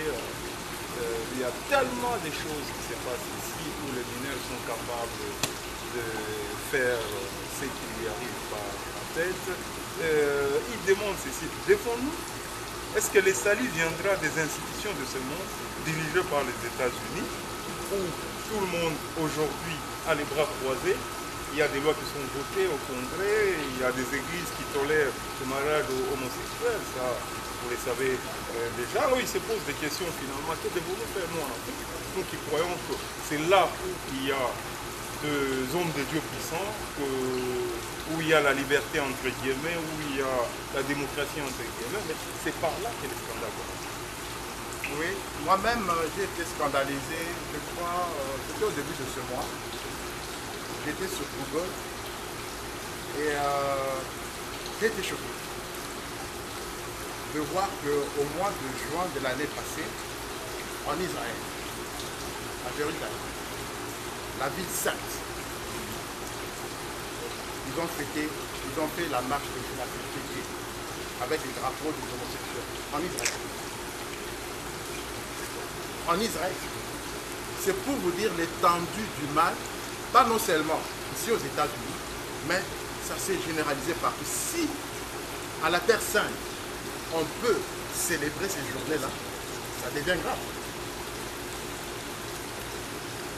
il y a tellement de choses qui se passent ici où les mineurs sont capables de faire ce qui lui arrive par la tête. Il demande ceci, défendons-nous. Est-ce que le salut viendra des institutions de ce monde dirigées par les États-Unis où tout le monde aujourd'hui a les bras croisés? Il y a des lois qui sont votées au Congrès, il y a des églises qui tolèrent le mariage homosexuel, ça vous le savez déjà. Alors ils se posent des questions finalement, que devons-nous faire nous en Afrique? Nous qui croyons que c'est là où il y a des hommes de Dieu puissants, où il y a la liberté entre guillemets, où il y a la démocratie entre guillemets, mais c'est par là que les scandales commencent. Oui, moi-même j'ai été scandalisé, je crois, c'était au début de ce mois. J'étais sur Google et j'ai été choqué de voir qu'au mois de juin de l'année passée, en Israël, à Jérusalem, la ville sainte, ils ont fait la marche de la fête avec les drapeaux des homosexuels en Israël. En Israël, c'est pour vous dire l'étendue du mal. Pas non seulement ici aux États-Unis, mais ça s'est généralisé partout. Si à la Terre Sainte, on peut célébrer ces journées-là, ça devient grave.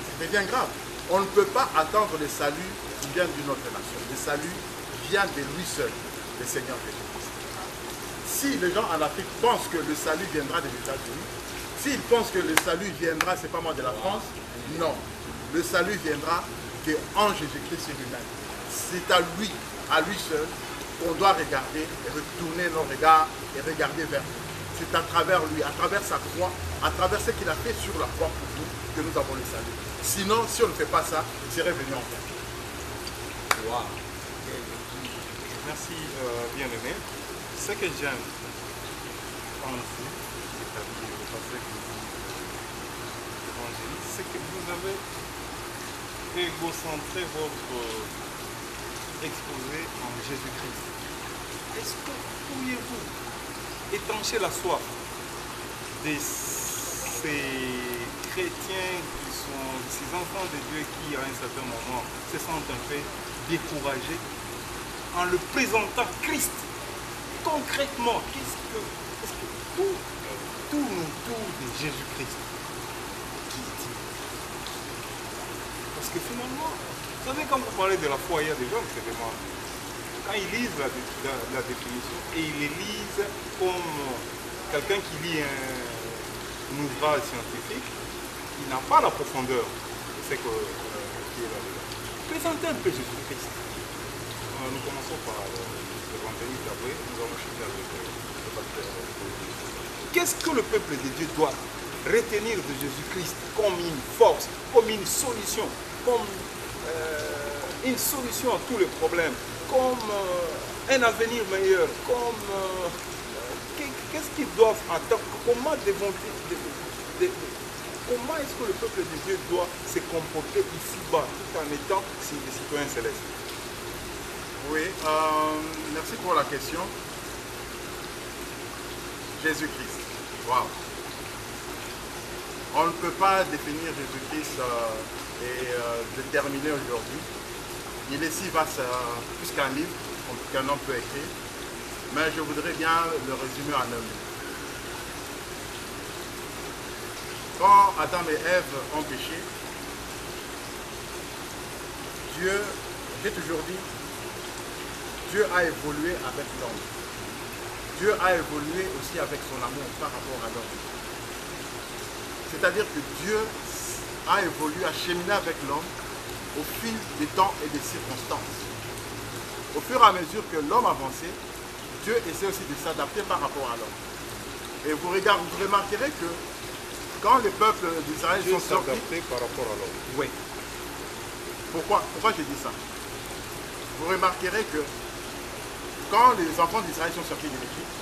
Ça devient grave. On ne peut pas attendre le salut qui vient d'une autre nation. Le salut vient de lui seul, le Seigneur Jésus-Christ. Si les gens en Afrique pensent que le salut viendra des États-Unis, s'ils pensent que le salut viendra, c'est pas moi de la France, non. Le salut viendra en Jésus-Christ lui-même. C'est à lui seul, qu'on doit regarder et retourner nos regards et regarder vers lui. C'est à travers lui, à travers sa croix, à travers ce qu'il a fait sur la croix pour nous, que nous avons le salut. Sinon, si on ne fait pas ça, il serait venu en fait. Wow. Merci, bien-aimé. Ce que j'aime en vous, c'est-à-dire le passé que vous évangéliste, c'est que vous avez égocentré votre exposé en Jésus-Christ. Est-ce que pourriez-vous étancher la soif de ces chrétiens qui sont ces enfants de Dieu qui à un certain moment se sentent un peu découragés en le présentant Christ concrètement? Qu'est-ce que tout autour de Jésus-Christ? Parce que finalement, vous savez, quand vous parlez de la foi, il y a des gens qui se demandent. Quand ils lisent la définition, et ils les lisent comme quelqu'un qui lit un ouvrage scientifique, il n'a pas la profondeur de ce qui est là-dedans. Présentez un peu Jésus-Christ. Nous commençons par l'évangile d'Aboué, nous allons chercher avec le pasteur. Qu'est-ce que le peuple de Dieu doit retenir de Jésus-Christ comme une force, comme une solution, comme une solution à tous les problèmes, comme un avenir meilleur, comme qu'est-ce qu'ils doivent attendre, comment comment est-ce que le peuple de Dieu doit se comporter ici-bas tout en étant des citoyens célestes? Oui, merci pour la question. Jésus-Christ. Wow. On ne peut pas définir Jésus-Christ et déterminer aujourd'hui. Il est si vaste, plus qu'un livre, qu'un homme peut écrire. Mais je voudrais bien le résumer en un mot. Quand Adam et Ève ont péché, Dieu, j'ai toujours dit, Dieu a évolué avec l'homme. Dieu a évolué aussi avec son amour par rapport à l'homme. C'est-à-dire que Dieu a évolué, a cheminé avec l'homme au fil des temps et des circonstances. Au fur et à mesure que l'homme avançait, Dieu essaie aussi de s'adapter par rapport à l'homme. Et vous remarquerez que quand les peuples d'Israël sont sortis... par rapport à l'homme. Oui. Pourquoi je dis ça? Vous remarquerez que quand les enfants d'Israël sont sortis de l'Égypte,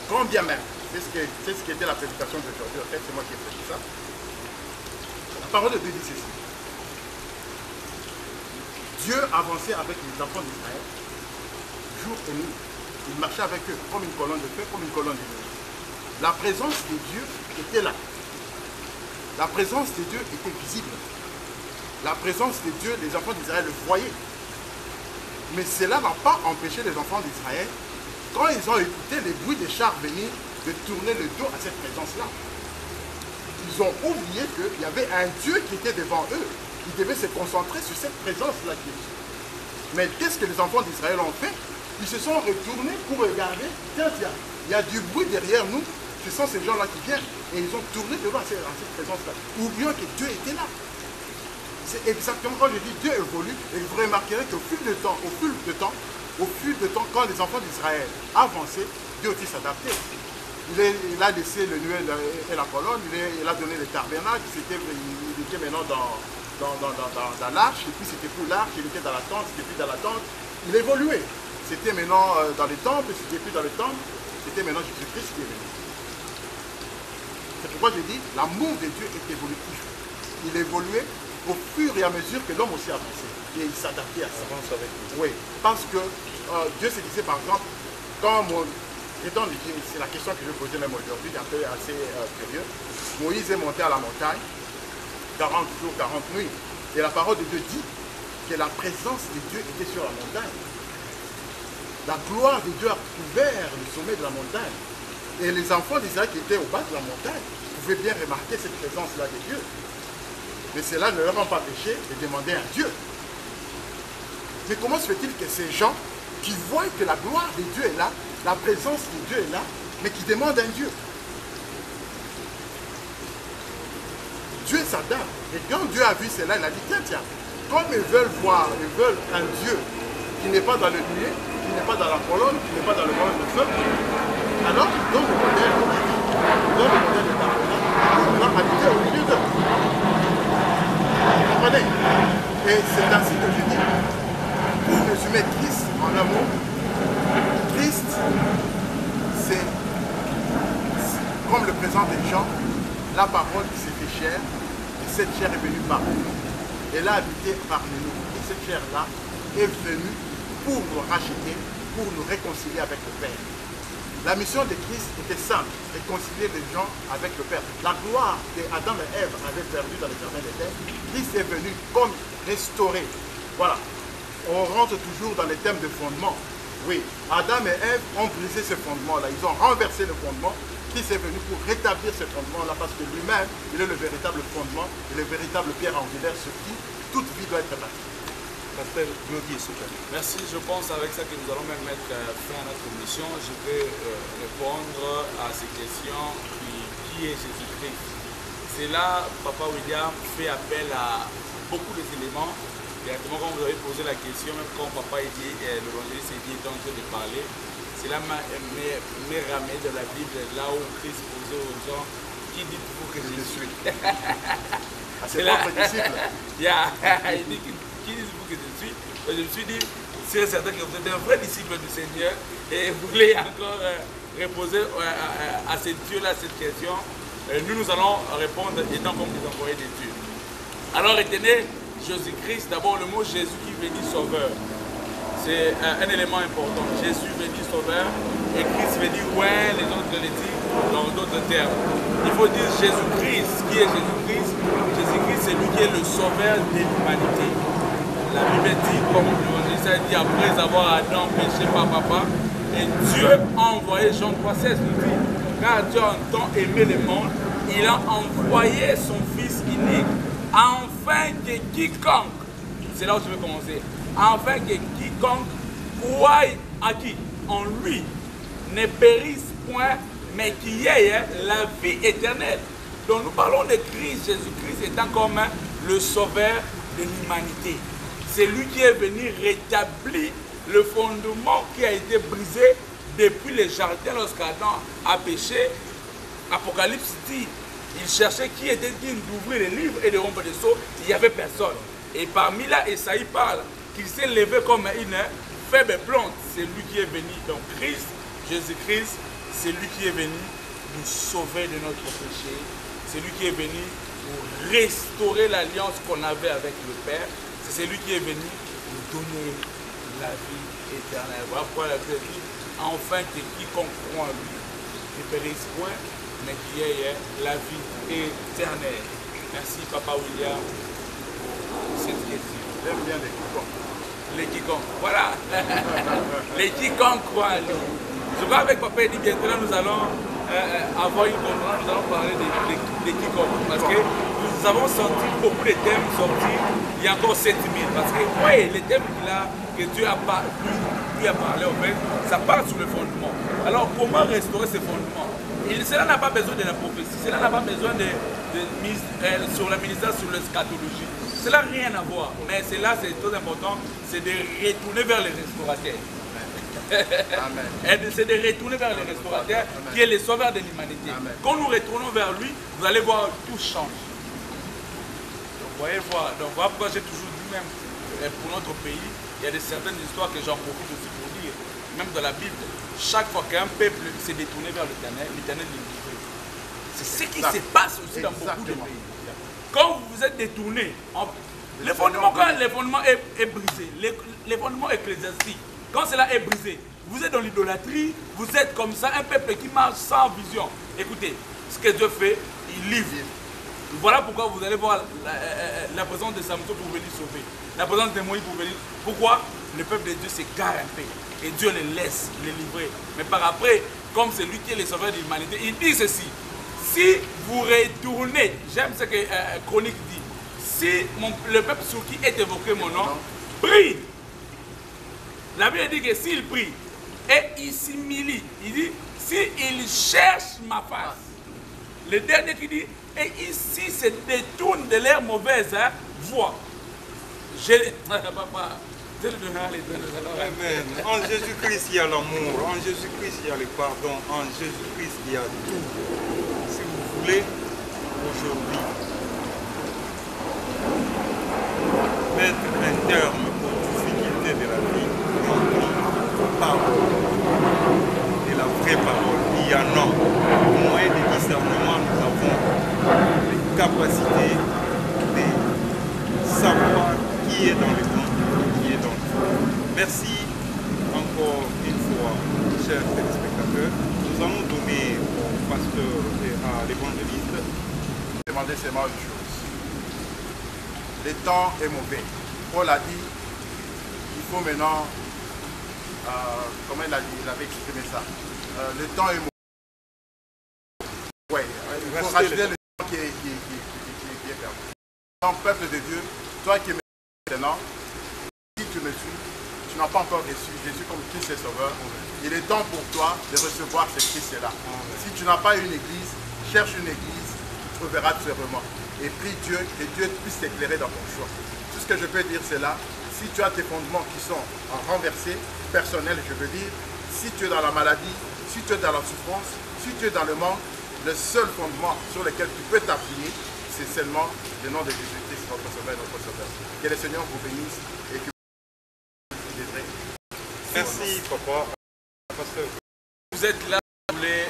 quand bien même, c'est ce qui était la prédication d'aujourd'hui, en fait, c'est moi qui ai prédit ça, la parole de Dieu dit ceci. Dieu avançait avec les enfants d'Israël, jour et nuit. Il marchait avec eux comme une colonne de feu, comme une colonne de nuit. La présence de Dieu était là. La présence de Dieu était visible. La présence de Dieu, les enfants d'Israël le voyaient. Mais cela n'a pas empêché les enfants d'Israël, quand ils ont écouté les bruits des chars venir, de tourner le dos à cette présence-là. Ils ont oublié qu'il y avait un Dieu qui était devant eux. Ils devaient se concentrer sur cette présence-là. Mais qu'est-ce que les enfants d'Israël ont fait? Ils se sont retournés pour regarder. Tiens, il y a du bruit derrière nous. Ce sont ces gens-là qui viennent. Et ils ont tourné devant à cette présence-là. Oublions que Dieu était là. C'est exactement quand je dis Dieu évolue. Et vous remarquerez qu'au fil du temps, quand les enfants d'Israël avançaient, Dieu aussi s'adaptait. Il a laissé le nuée et la colonne, il a donné le tabernacle, il était maintenant dans l'arche, et puis c'était plus l'arche, il était dans la tente, c'était plus dans la tente. Il évoluait. C'était maintenant dans le temple, c'était plus dans le temple, c'était maintenant Jésus-Christ qui est venu. C'est pourquoi je dis, l'amour de Dieu est évolutif. Il évoluait au fur et à mesure que l'homme aussi avançait. Et il s'adaptait à ça. Oui, parce que Dieu se disait par exemple, quand c'est la question que je posais même aujourd'hui, un peu assez curieux. Moïse est monté à la montagne, 40 jours, 40 nuits. Et la parole de Dieu dit que la présence de Dieu était sur la montagne. La gloire de Dieu a couvert le sommet de la montagne. Et les enfants d'Israël qui étaient au bas de la montagne pouvaient bien remarquer cette présence-là de Dieu. Mais cela ne leur a pas péché de demander à Dieu. Mais comment se fait-il que ces gens qui voient que la gloire de Dieu est là, la présence de Dieu est là, mais qui demandent un Dieu? Dieu s'adapte. Et quand Dieu a vu cela, il a dit, tiens, comme ils veulent voir, ils veulent un Dieu qui n'est pas dans le nuée, qui n'est pas dans la colonne, qui n'est pas dans le colonne de feu, alors il donne le modèle de tabernacle, il va habiter au milieu d'eux. Vous comprenez? Et c'est ainsi que je dis, pour résumer Christ en un mot, Christ, c'est comme le présent des gens, la parole qui s'est fait chair, et cette chair est venue parmi nous. Elle a habité parmi nous. Et cette chair-là est venue pour nous racheter, pour nous réconcilier avec le Père. La mission de Christ était simple, réconcilier les gens avec le Père. La gloire qu'Adam et Ève avaient perdue dans le jardin d'Éden, Christ est venu comme restaurer. Voilà. On rentre toujours dans les thèmes de fondement. Oui, Adam et Ève ont brisé ce fondement-là. Ils ont renversé le fondement. Christ est venu pour rétablir ce fondement-là parce que lui-même, il est le véritable fondement et le véritable pierre angulaire sur qui toute vie doit être bâtie. Pasteur Claudie Souka. Merci, je pense avec ça que nous allons même mettre fin à notre mission. Je vais répondre à ces questions qui est Jésus-Christ. C'est là, Papa William fait appel à beaucoup d'éléments Directement, quand vous avez posé la question, même quand papa l'évangéliste était en train de parler, cela m'a ramené de la Bible, là où Christ posait aux gens, qui dites-vous que je suis? À ses propres disciples. Il dit, qui dites-vous que je suis? Je me suis dit, c'est certain que vous êtes un vrai disciple du Seigneur et vous voulez encore reposer à ces dieux-là cette question. Nous allons répondre étant comme des envoyés de Dieu. Alors retenez Jésus-Christ, d'abord le mot Jésus qui veut dire sauveur. C'est un élément important. Jésus veut dire sauveur et Christ veut dire ouais, les autres le disent dans d'autres termes. Il faut dire Jésus-Christ. Qui est Jésus-Christ? Jésus-Christ, c'est lui qui est le sauveur de l'humanité. La Bible dit, comme l'évangéliste a dit, après avoir Adam péché par papa, et Dieu a envoyé, Jean 3,16 nous dit, car Dieu a tant aimé le monde, il a envoyé son Fils unique, afin que quiconque, c'est là où je vais commencer, afin que quiconque croie à qui? En lui, ne périsse point, mais qui ait la vie éternelle. Donc nous parlons de Christ, Jésus-Christ étant comme le sauveur de l'humanité. C'est lui qui est venu rétablir le fondement qui a été brisé depuis le jardin lorsqu'Adam a péché. Apocalypse dit, il cherchait qui était digne d'ouvrir les livres et de rompre les sceaux. Il n'y avait personne. Et parmi là, Esaïe parle qu'il s'est levé comme une faible plante. C'est lui qui est venu. Donc Christ, Jésus-Christ, c'est lui qui est venu nous sauver de notre péché. C'est lui qui est venu pour restaurer l'alliance qu'on avait avec le Père. C'est lui qui est venu nous donner la vie éternelle. Voilà pourquoi la Bible dit, enfin que quiconque croit en lui ne périsse point, mais qui ait la vie éternelle. Merci Papa William pour cette question. J'aime bien les quiconques. Les quiconques, voilà. Les quiconques croient en lui. Je crois avec Papa dit bientôt là nous allons avoir une conférence, nous allons parler des quiconques. Parce que nous avons senti beaucoup de thèmes sortis. Il y a encore 7000. Parce que, oui, les thèmes que Dieu a lui a parlé, en fait, ça part sur le fondement. Alors, comment restaurer ce fondement? Cela n'a pas besoin de la prophétie. Cela n'a pas besoin sur la ministère, sur l'eschatologie. Cela n'a rien à voir. Mais cela, c'est très important, c'est de retourner vers les restaurateurs. C'est de retourner vers les restaurateurs qui est le sauveur de l'humanité. Quand nous retournons vers lui, vous allez voir, tout change. Voyez, donc voilà pourquoi j'ai toujours dit même pour notre pays, il y a certaines histoires que j'en profite aussi pour dire, même dans la Bible, chaque fois qu'un peuple s'est détourné vers l'Éternel, l'Éternel le livre. C'est ce qui se passe aussi dans beaucoup de pays. Quand vous vous êtes détourné, le fondement, quand le fondement est brisé, le fondement ecclésiastique, quand cela est brisé, vous êtes dans l'idolâtrie, vous êtes comme ça, un peuple qui marche sans vision. Écoutez, ce que Dieu fait, il livre. Voilà pourquoi vous allez voir la présence de Samson pour venir sauver. La présence de Moïse pour venir. Pourquoi? Le peuple de Dieu s'égare un peu. Et Dieu les laisse les livrer. Mais par après, comme c'est lui qui est le sauveur de l'humanité, il dit ceci. Si vous retournez, j'aime ce que Chronique dit, si le peuple sur qui est évoqué mon nom, prie. La Bible dit que s'il prie et il s'humilie, il dit, s'il cherche ma face. Le dernier qui dit, et ici se détourne de leur mauvaise voie. Papa, Amen. En Jésus-Christ, il y a l'amour. En Jésus-Christ, il y a le pardon. En Jésus-Christ, il y a tout. Si vous voulez, aujourd'hui, mettre un terme aux difficultés de la vie, parole et la vraie parole, il y en a. Au moyen de discernement, nous avons les capacités de savoir qui est dans le monde, qui est dans le monde. Merci encore une fois, chers téléspectateurs. Nous allons donner au pasteur et à l'évangéliste. Demandez seulement une chose. Le temps est mauvais. Paul a dit, il faut maintenant, comment il a dit, il avait exprimé ça. Le temps est mauvais. Oui, il faut rajouter le temps qui est perdu. Donc, peuple de Dieu, toi qui me suis maintenant, si tu me suis, tu n'as pas encore reçu Jésus comme Christ et Sauveur. Il est temps pour toi de recevoir ce Christ-là. Si tu n'as pas une église, cherche une église, tu trouveras tout simplement. Et prie Dieu, que Dieu puisse t'éclairer dans ton choix. Tout ce que je peux dire, c'est là, si tu as tes fondements qui sont renversés, personnels, je veux dire, si tu es dans la maladie, si tu es dans la souffrance, si tu es dans le manque, le seul fondement sur lequel tu peux t'appuyer, c'est seulement le nom de Jésus-Christ, notre Sauveur et notre Sauveur. Que le Seigneur vous bénisse et que vous vivrez. Merci, papa. Vous êtes là, vous voulez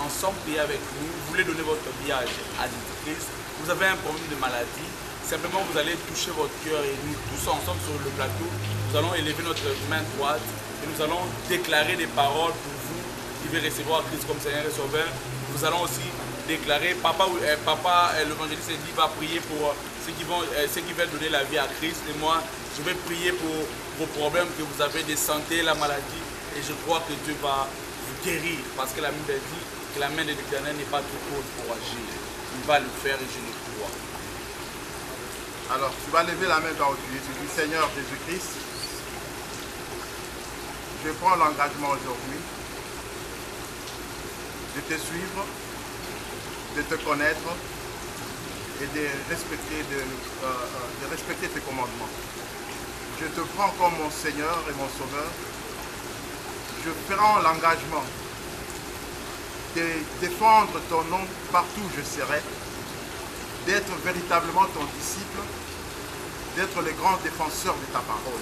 ensemble prier avec nous, vous voulez donner votre vie à Jésus-Christ, vous avez un problème de maladie, simplement vous allez toucher votre cœur et nous tous ensemble sur le plateau, nous allons élever notre main droite et nous allons déclarer des paroles pour vous qui veulent recevoir Christ comme Seigneur et Sauveur. Nous allons aussi déclarer, papa l'évangéliste dit va prier pour ceux qui veulent donner la vie à Christ, et moi je vais prier pour vos problèmes que vous avez de santé, la maladie, et je crois que Dieu va vous guérir, parce que la Bible dit que la main de l'Éternel n'est pas trop courte pour agir. Il va le faire et je le crois. Alors tu vas lever la main dans Dieu, tu dis Seigneur Jésus-Christ, je prends l'engagement aujourd'hui de te suivre, de te connaître et de respecter tes commandements. Je te prends comme mon Seigneur et mon Sauveur. Je prends l'engagement de défendre ton nom partout où je serai, d'être véritablement ton disciple, d'être le grand défenseur de ta parole.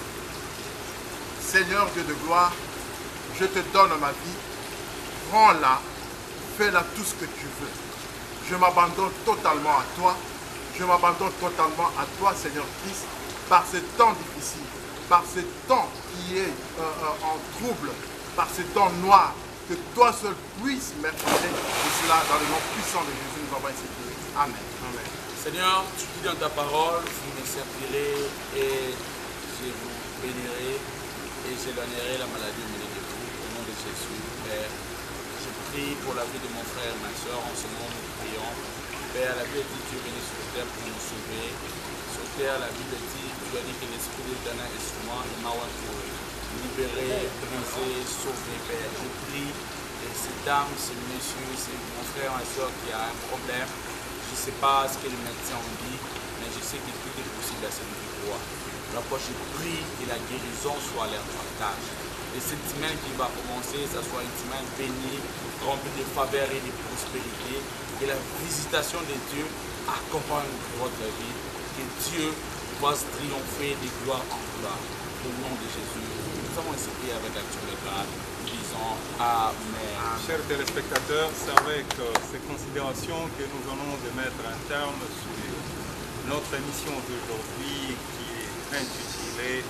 Seigneur Dieu de gloire, je te donne ma vie, prends-la, fais-la tout ce que tu veux. Je m'abandonne totalement à toi. Je m'abandonne totalement à toi, Seigneur Christ, par ce temps difficile, par ce temps qui est en trouble, par ce temps noir, que toi seul puisses m'éclairer. Et cela, dans le nom puissant de Jésus, nous avons ainsi prié. Amen. Amen. Seigneur, tu dis dans ta parole, vous me servirez et je vous bénirai et je donnerai la maladie au milieu de vous. Au nom de Jésus, Père. Je prie pour la vie de mon frère et ma soeur. En ce moment, nous prions. Père, la Bible dit que tu es venu sur terre pour nous sauver. Sur terre, la Bible dit, tu as dit que l'Esprit de l'Éternel est sur moi, et m'a pour libérer, briser, sauver, Père. Je prie, et cette dame, ce monsieur, c'est mon frère et ma soeur qui a un problème. Je ne sais pas ce que les médecins ont dit, mais je sais que tout est possible à celui qui croit. Alors, je prie que la guérison soit leur partage. Et cette semaine qui va commencer, ça soit une semaine bénie, remplie de faveur et de prospérité. Que la visitation de Dieu accompagne votre vie. Que Dieu fasse triompher de gloire en gloire. Au nom de Jésus. Nous avons essayé avec l'action de grâce. Nous disons Amen. Chers téléspectateurs, c'est avec ces considérations que nous venons de mettre un terme sur notre émission d'aujourd'hui qui est intitulée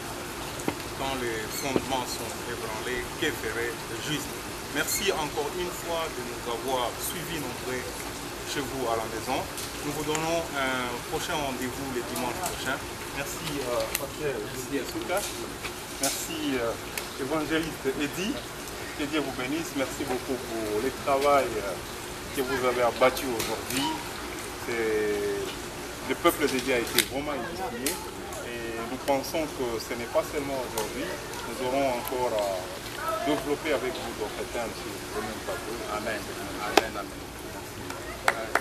Quand les fondements sont ébranlés, que ferait le juste? Merci encore une fois de nous avoir suivis nombreux chez vous à la maison. Nous vous donnons un prochain rendez-vous le dimanche prochain. Merci Pasteur Didier Souka. Merci évangéliste Eddy. Que Dieu vous bénisse. Merci beaucoup pour le travail que vous avez abattu aujourd'hui. Le peuple de Dieu a été vraiment édifié. Nous pensons que ce n'est pas seulement aujourd'hui, nous aurons encore à développer avec vous d'autres thèmes sur le même plateau. Amen. Amen. Amen. Merci.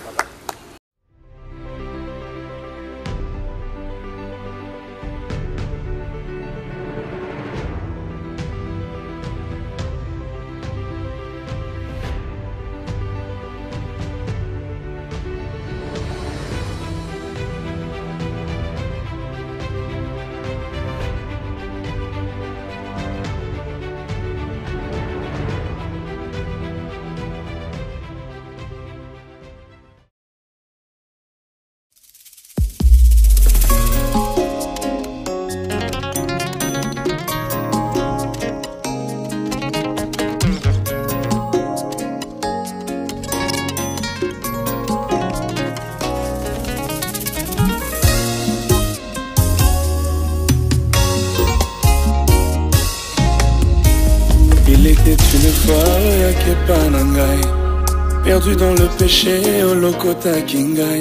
Perdu dans le péché, au lokota kingai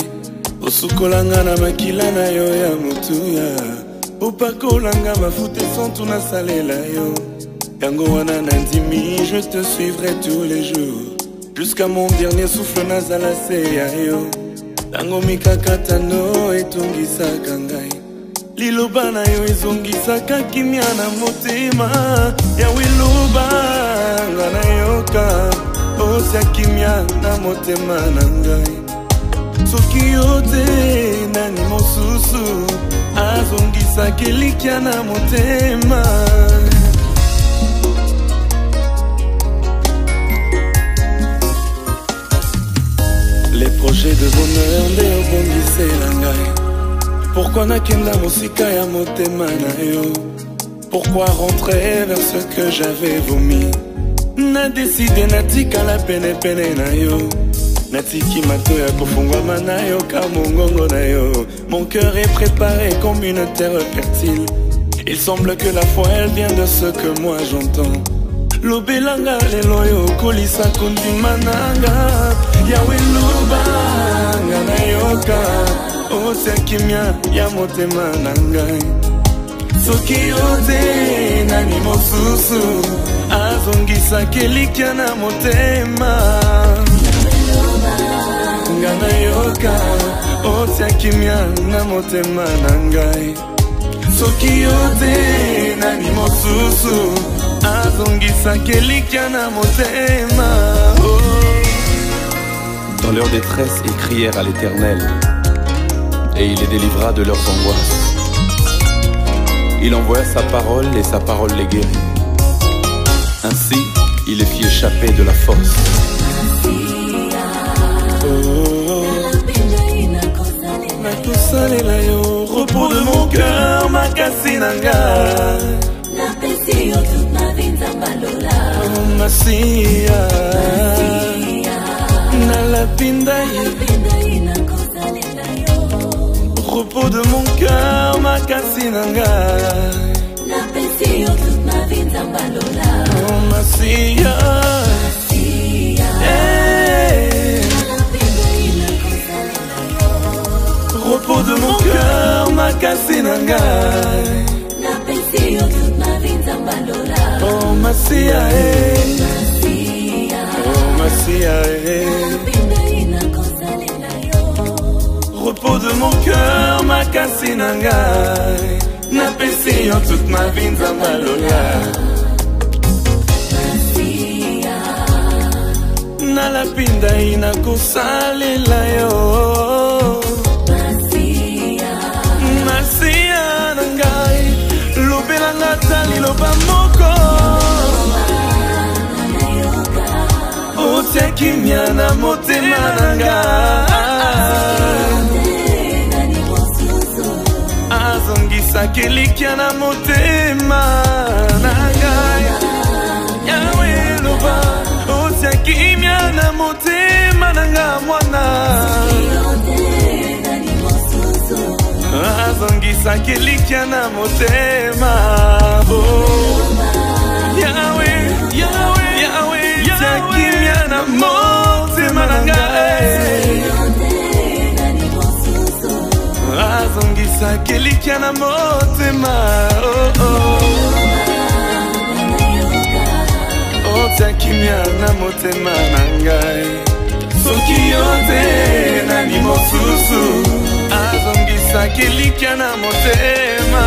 osukolanga na makila na yo ya mutuya opakolanga mafuta sans tout nasalela yo yango wana nandimi je te suivrai tous les jours jusqu'à mon dernier souffle nazala se ya yo tango mikakatano etungisaka ngai liloba na yo ezongisaka kimia na motema yawe loba nga nayoka osya kimia na motema na ngai soki yo te nani mosusu azongisaka elikya na motema. Les projets de bonheur nde obongisela ngai. Pourquoi nakenda mosika ya motema na yo? Pourquoi rentrer vers ce que j'avais vomi? Na décidé natikala pene pene na yo. Natiki mato ya kofungwama na yo ka mongongo na yo. Mon cœur est préparé comme une terre fertile. Il semble que la foi elle vient de ce que moi j'entends. Lobelanga lelo yo kolisa kondima nanga yawe loba nga nayoka osya kimia ya motema na ngai soki yo te nani mosusu azongisaka elikya na motema nga nayoka osya kimia na motema na ngai soki yo te nani mosusu azongisaka elikya na motema. Dans leur détresse, ils crièrent à l'Éternel, et il les délivra de leurs angoisses. Il envoya sa parole, et sa parole les guérit. Ainsi, il les fit échapper de la force. Nakosalela yo, repos de mon cœur, makasi nanga. Toute ma vie nzambalola oh Masia Nalapinda repos de mon cœur makasi nanga napesi yo toute ma vie nzambalola oh Masia repos de mon cœur makasi nanga oh Masia, oh Masia, repos de mon cœur, makasi nangai, napesi yo toute ma vie nzambalola. Nalapinda inakosalela yo. Masia nangai. Lobelanga tali loba moko osya kimia na motema nanga azongisaka elikya na motema nanga yawe loba osya kimia na motema nanga mwana azongisaka elikya na motema yawe yawe yawe osya kimia na motema nanga azongisaka elikya na motema osya kimia na motema nangai soki yo te nani mosusu azongisaka elikya na motema